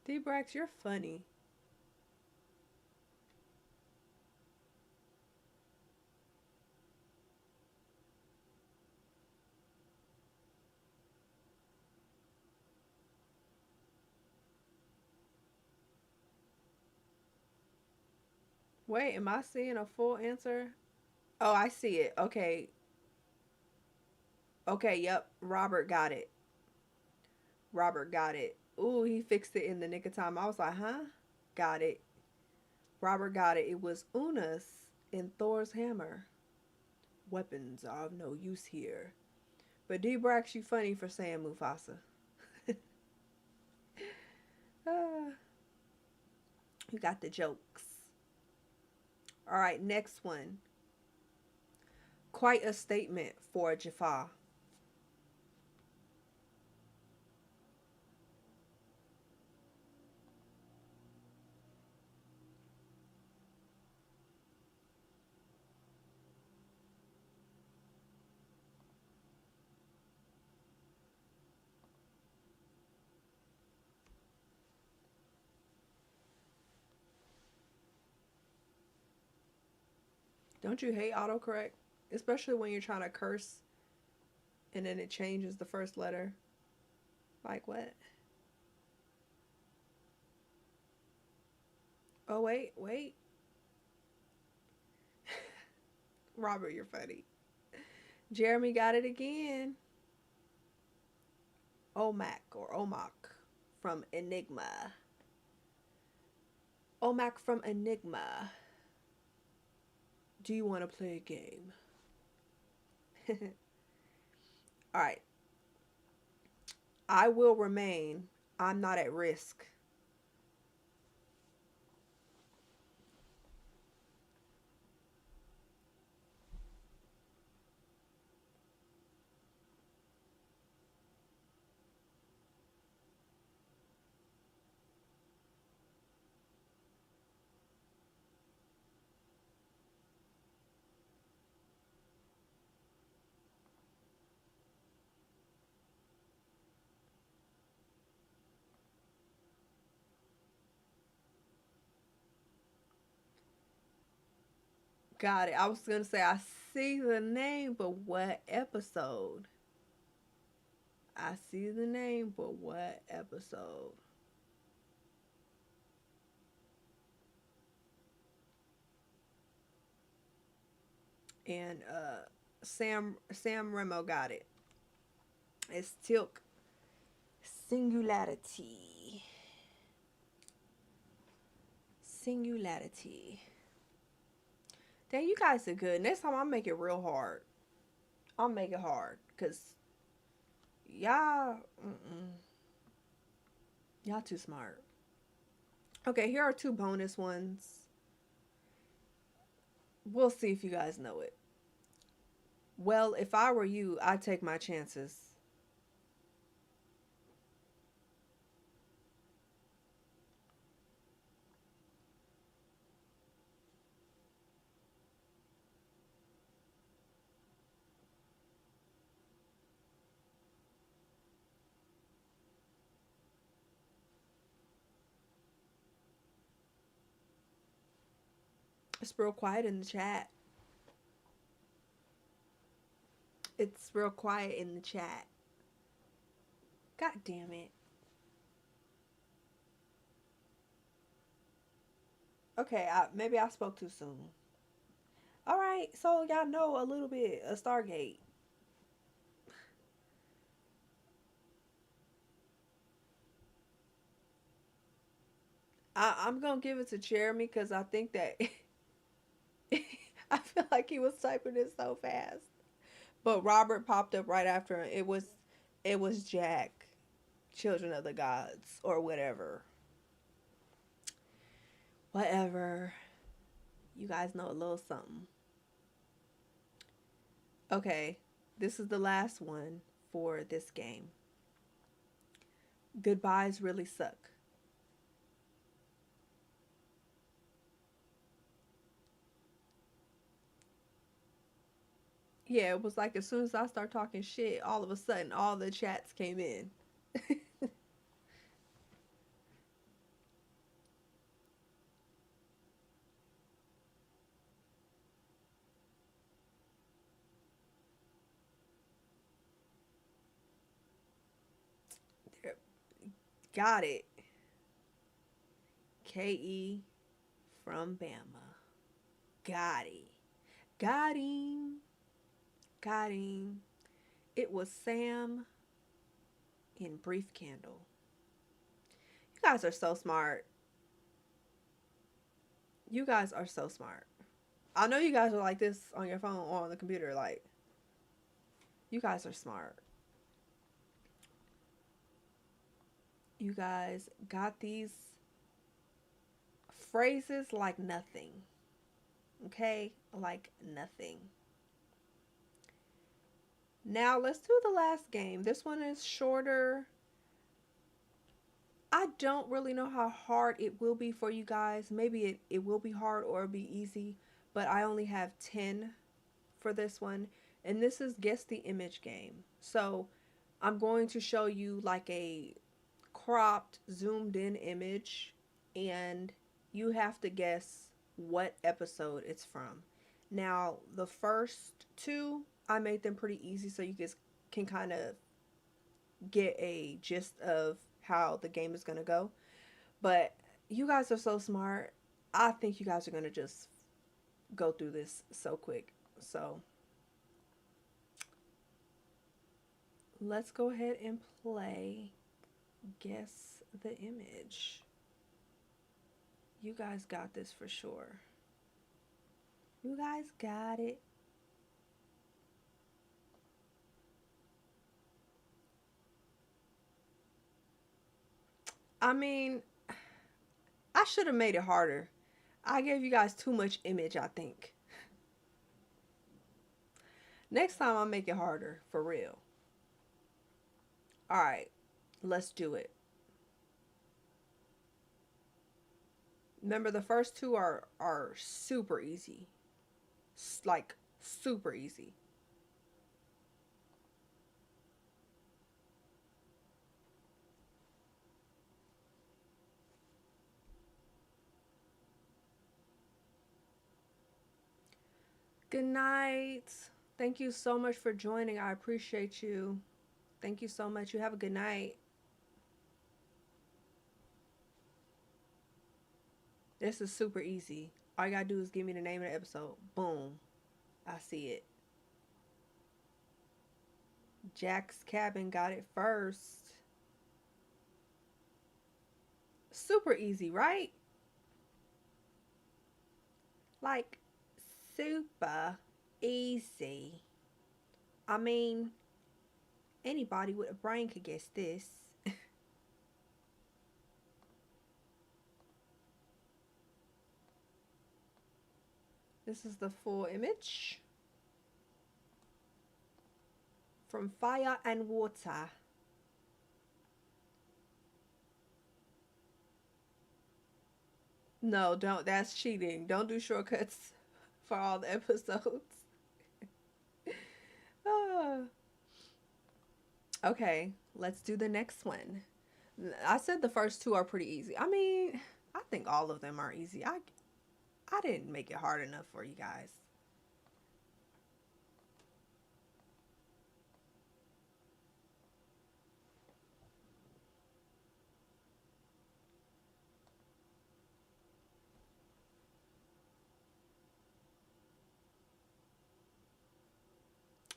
D-Brax, you're funny. Wait, am I seeing a full answer? Oh, I see it. Okay. Okay, yep. Robert got it. Robert got it. Ooh, he fixed it in the nick of time. I was like, huh? Got it. Robert got it. It was Unas in Thor's hammer. Weapons are of no use here. But D-Brax, you funny for saying Mufasa. You got the jokes. Alright, next one. Quite a statement for Jaffa. Don't you hate autocorrect? Especially when you're trying to curse and then it changes the first letter. Like what? Oh, wait. Robert, you're funny. Jeremy got it again. Omak or Omak from Enigma. Omak from Enigma. Do you want to play a game? Alright. I will remain. I'm not at risk. Got it. I was going to say, I see the name, but what episode? I see the name, but what episode? And Sam Remo got it. It's Tilk. Singularity. Dang, you guys are good. Next time I'll make it real hard. I'll make it hard. Because y'all, y'all too smart. Okay, here are 2 bonus ones. We'll see if you guys know it. Well, if I were you, I'd take my chances. It's real quiet in the chat. It's real quiet in the chat. God damn it. Okay, maybe I spoke too soon. Alright, so y'all know a little bit of Stargate. I'm gonna give it to Jeremy because I think that I feel like he was typing it so fast. But Robert popped up right after him. It was Jack, Children of the Gods, or whatever. Whatever. You guys know a little something. Okay, this is the last one for this game. Goodbyes really suck. Yeah, it was like as soon as I start talking shit, all of a sudden all the chats came in. There. Got it. K.E. from Bama. Got it. Got him. Got him. It was Sam in Brief Candle. You guys are so smart. You guys are so smart. I know you guys are like this on your phone or on the computer. Like, you guys are smart. You guys got these phrases like nothing. Okay? Like nothing. Now, let's do the last game. This one is shorter. I don't really know how hard it will be for you guys. Maybe it will be hard or it'll be easy. But I only have 10 for this one. And this is Guess the Image game. So, I'm going to show you like a cropped, zoomed in image. And you have to guess what episode it's from. Now, the first two, I made them pretty easy so you guys can kind of get a gist of how the game is going to go. But you guys are so smart. I think you guys are going to just go through this so quick. So let's go ahead and play Guess the Image. You guys got this for sure. You guys got it. I mean, I should have made it harder. I gave you guys too much image, I think. Next time I'll make it harder, for real. Alright, let's do it. Remember, the first two are super easy. Like, super easy. Good night. Thank you so much for joining. I appreciate you. Thank you so much. You have a good night. This is super easy. All you gotta do is give me the name of the episode. Boom. I see it. Jack's Cabin got it first. Super easy, right? Like, super easy. I mean, anybody with a brain could guess this. This is the full image from Fire and Water. No, don't. That's cheating. Don't do shortcuts for all the episodes. Okay, let's do the next one. I said the first two are pretty easy. I mean, I think all of them are easy. I didn't make it hard enough for you guys.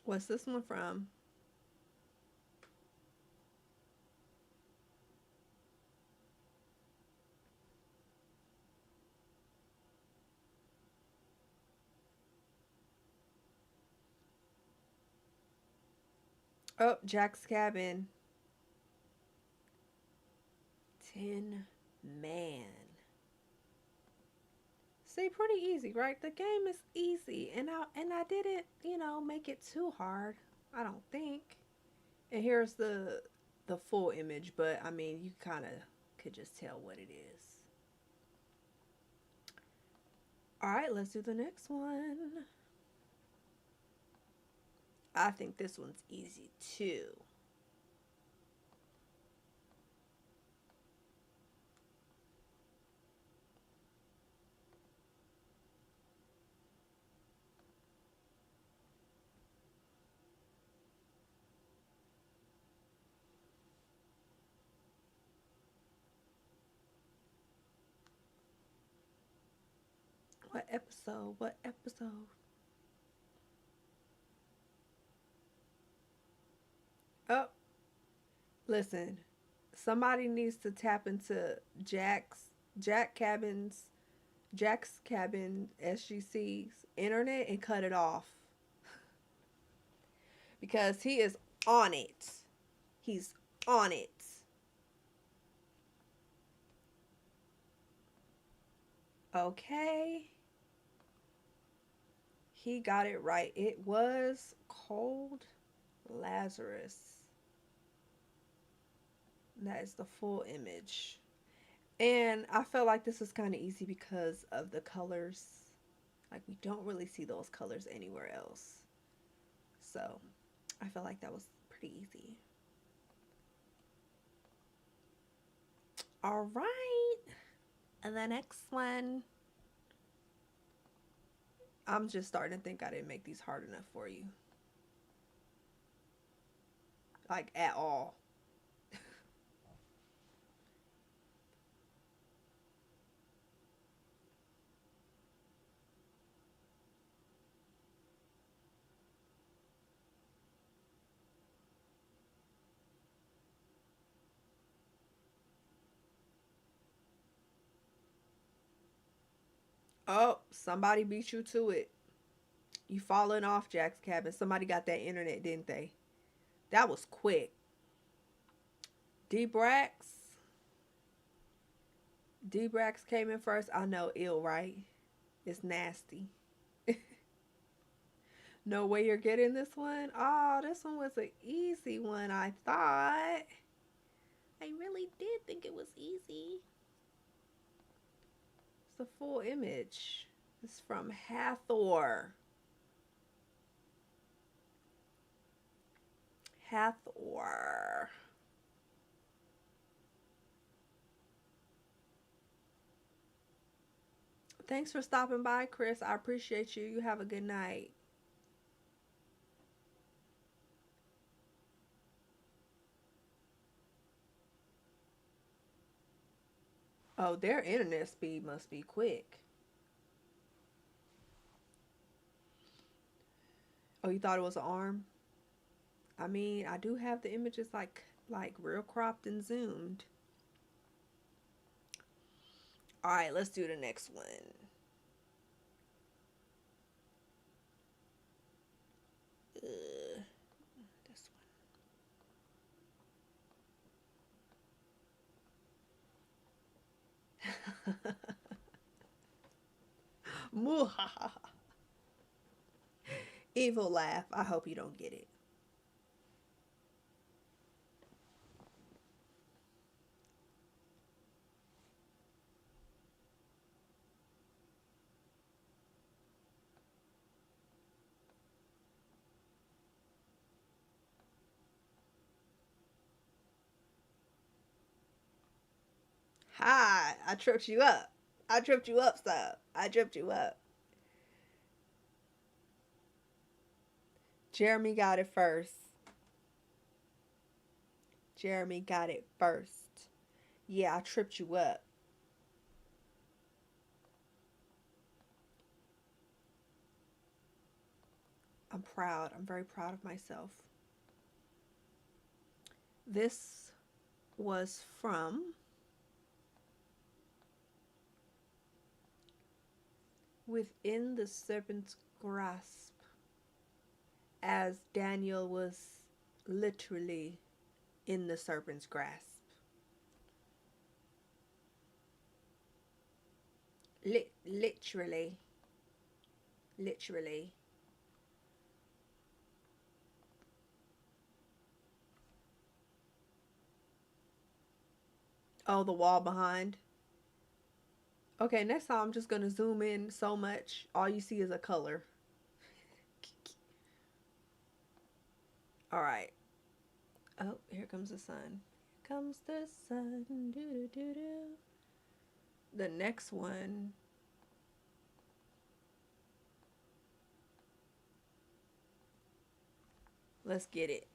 What's this one from? Oh, Jack's Cabin. 10 Man. See, pretty easy, right? The game is easy, and I didn't, you know, make it too hard. I don't think. And here's the full image, but I mean, you kind of could just tell what it is. All right, let's do the next one. I think this one's easy too. What episode? What episode? Oh, listen. Somebody needs to tap into Jack's Cabin SGC's internet and cut it off. Because he is on it. He's on it. Okay. He got it right. It was Cold Lazarus. That is the full image. And I felt like this was kind of easy because of the colors. Like, we don't really see those colors anywhere else. So, I felt like that was pretty easy. All right. And the next one. I'm just starting to think I didn't make these hard enough for you. Like, at all. Oh, somebody beat you to it. You falling off Jack's Cabin. Somebody got that internet, didn't they? That was quick. D-Brax came in first. I know, ill, right? It's nasty. No way you're getting this one? Oh, this one was an easy one, I thought. I really did think it was easy. It's the full image. It's from Hathor. Hathor. Thanks for stopping by, Chris. I appreciate you. You have a good night. Oh, their internet speed must be quick. Oh, you thought it was an arm? I mean, I do have the images like real cropped and zoomed. All right, let's do the next one. This one. Evil laugh. I hope you don't get it. Hi, I tripped you up. I tripped you up, sir. I tripped you up. Jeremy got it first. Jeremy got it first. Yeah, I tripped you up. I'm proud. I'm very proud of myself. This was from Within the Serpent's Grasp, as Daniel was literally in the serpent's grasp. Literally. Oh, the wall behind. Okay, next time I'm just gonna zoom in so much, all you see is a color. Alright. Oh, here comes the sun. Here comes the sun. Doo -doo -doo -doo. The next one. Let's get it.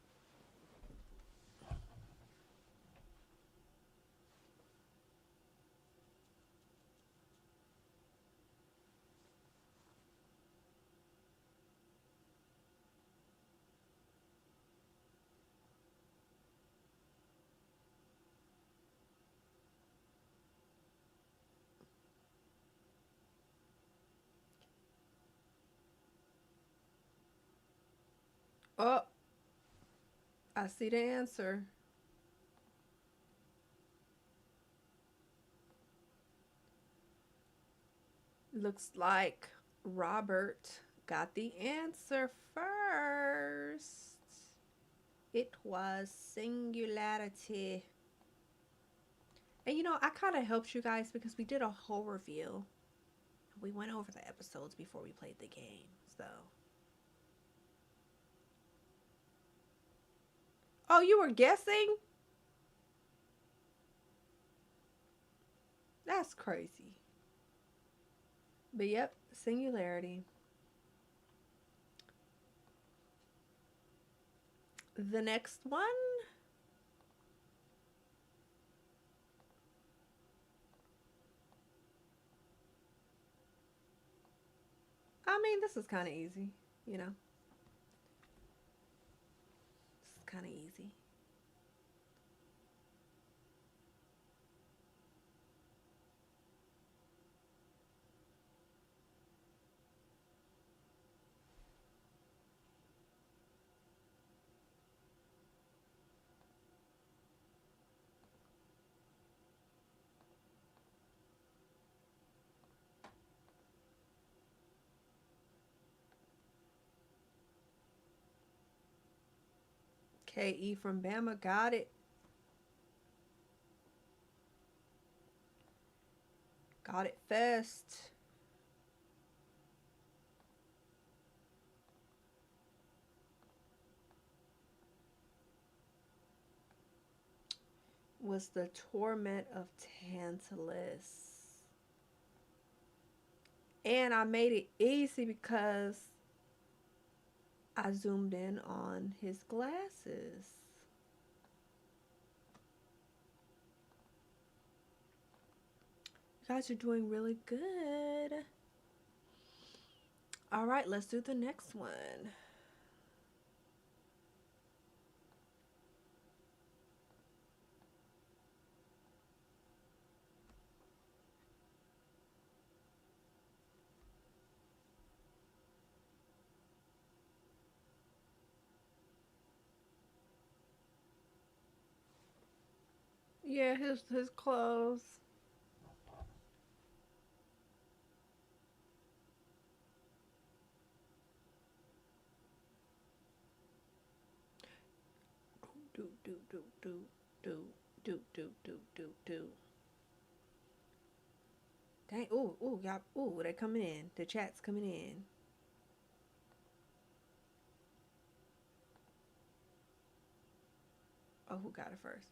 Oh, I see the answer. Looks like Robert got the answer first. It was Singularity. And you know, I kind of helped you guys because we did a whole review. We went over the episodes before we played the game, so. Oh, you were guessing? That's crazy. But yep, Singularity. The next one. I mean, this is kind of easy, you know. This is kind of easy. KE from Bama got it. Got it first. Was the Torment of Tantalus. And I made it easy because I zoomed in on his glasses. You guys are doing really good. All right, let's do the next one. Yeah, his clothes. Do. Dang, ooh, y'all, ooh, they coming in. The chat's coming in. Oh, who got it first?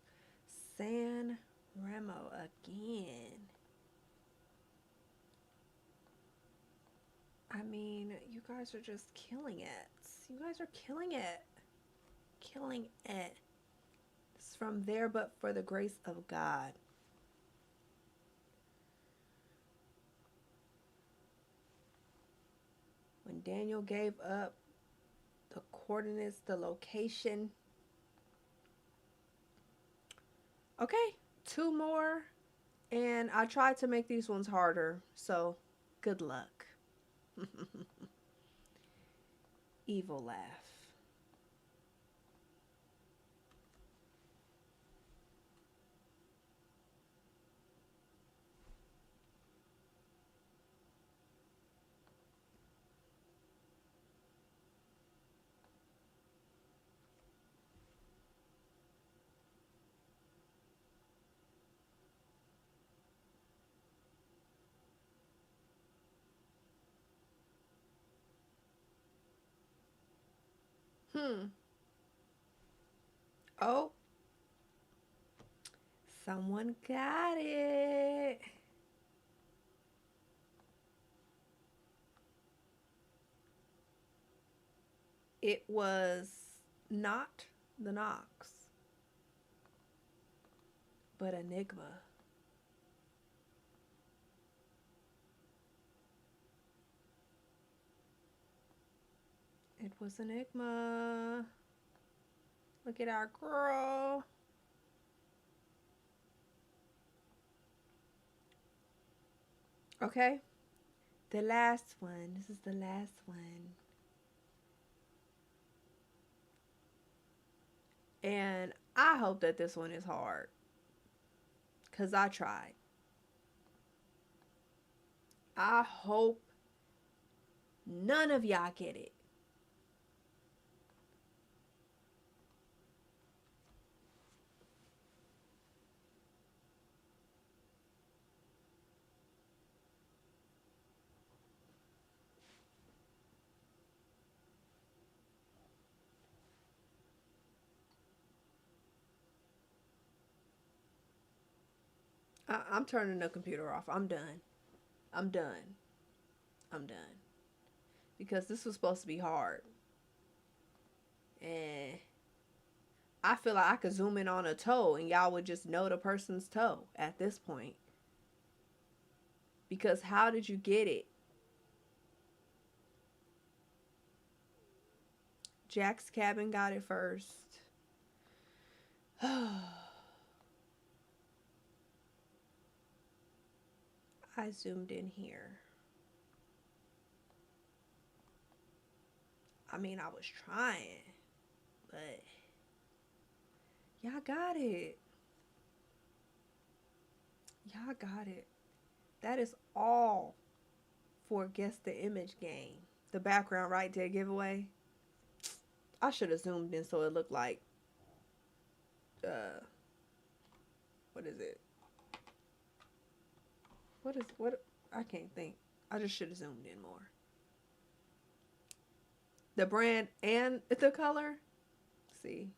San Remo again. I mean, you guys are just killing it. You guys are killing it. Killing it. It's from There But For the Grace of God. When Daniel gave up the coordinates, the location. Okay, 2 more. And I tried to make these ones harder, so good luck. Evil laugh. Oh. Someone got it. It was not the Nox, but Enigma. It was Enigma. Look at our girl. Okay. The last one. This is the last one. And I hope that this one is hard, because I tried. I hope none of y'all get it. I'm turning the computer off. I'm done. I'm done. I'm done. Because this was supposed to be hard. And I feel like I could zoom in on a toe and y'all would just know the person's toe at this point. Because how did you get it? Jack's cabin got it first. I zoomed in here. I mean, I was trying, but y'all got it. Y'all got it. That is all for Guess the Image game. The background right there giveaway. I should have zoomed in so it looked like, what is it? What? I can't think. I just should have zoomed in more. The brand and the color. See.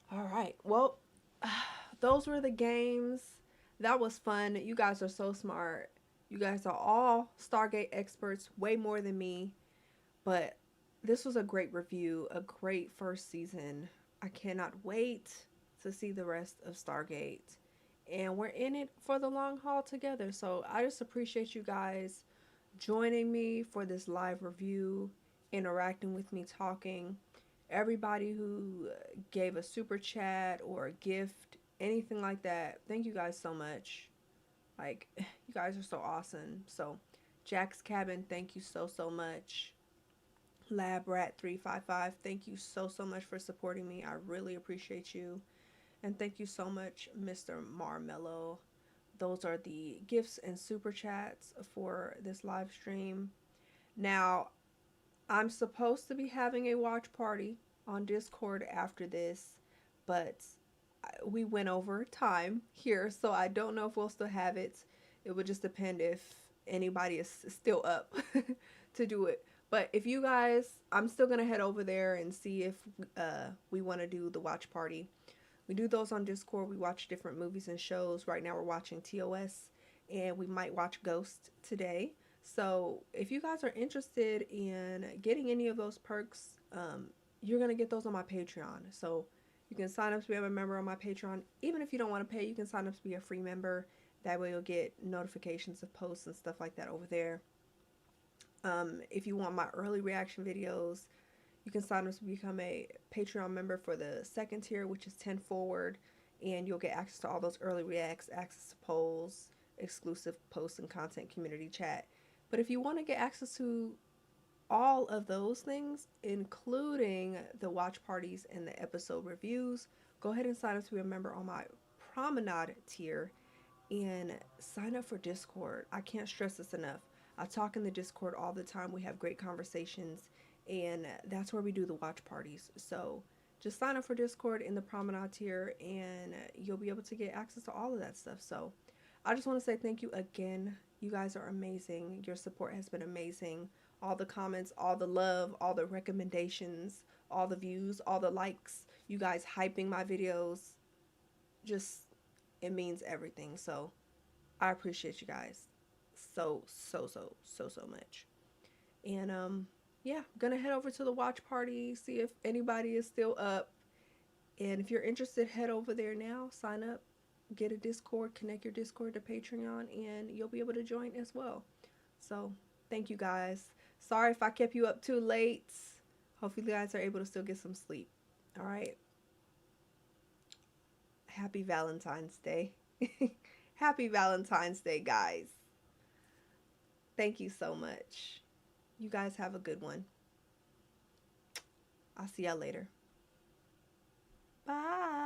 All right. Well, those were the games. That was fun. You guys are so smart. You guys are all Stargate experts, way more than me. But this was a great review, a great first season. I cannot wait to see the rest of Stargate. And we're in it for the long haul together. So I just appreciate you guys joining me for this live review, interacting with me, talking. Everybody who gave a super chat or a gift, anything like that, thank you guys so much. Like, you guys are so awesome. So Jack's Cabin, thank you so much. LabRat355, thank you so much for supporting me. I really appreciate you. And thank you so much, Mr. Marmello. Those are the gifts and super chats for this live stream. Now, I'm supposed to be having a watch party on Discord after this, but we went over time here, so I don't know if we'll still have it. It would just depend if anybody is still up to do it. But if you guys, I'm still going to head over there and see if we want to do the watch party. We do those on Discord. We watch different movies and shows. Right now we're watching TOS, and we might watch Ghost today. So if you guys are interested in getting any of those perks, you're going to get those on my Patreon. So you can sign up to be a member on my Patreon. Even if you don't want to pay, you can sign up to be a free member. That way you'll get notifications of posts and stuff like that over there. If you want my early reaction videos, you can sign up to become a Patreon member for the second tier, which is 10 forward, and you'll get access to all those early reacts, access to polls, exclusive posts and content, community chat. But if you want to get access to all of those things, including the watch parties and the episode reviews, go ahead and sign up to be a member on my Promenade tier and sign up for Discord. I can't stress this enough. I talk in the Discord all the time. We have great conversations, and that's where we do the watch parties. So just sign up for Discord in the Promenade tier, and you'll be able to get access to all of that stuff. So I just want to say thank you again. You guys are amazing. Your support has been amazing. All the comments, all the love, all the recommendations, all the views, all the likes, you guys hyping my videos, just, it means everything. So I appreciate you guys so much. And yeah, I'm gonna head over to the watch party, see if anybody is still up. And if you're interested, head over there now, sign up, get a Discord, connect your Discord to Patreon, and you'll be able to join as well. So thank you guys. Sorry if I kept you up too late. Hopefully you guys are able to still get some sleep. All right. Happy Valentine's Day. Happy Valentine's Day, guys. Thank you so much. You guys have a good one. I'll see y'all later. Bye.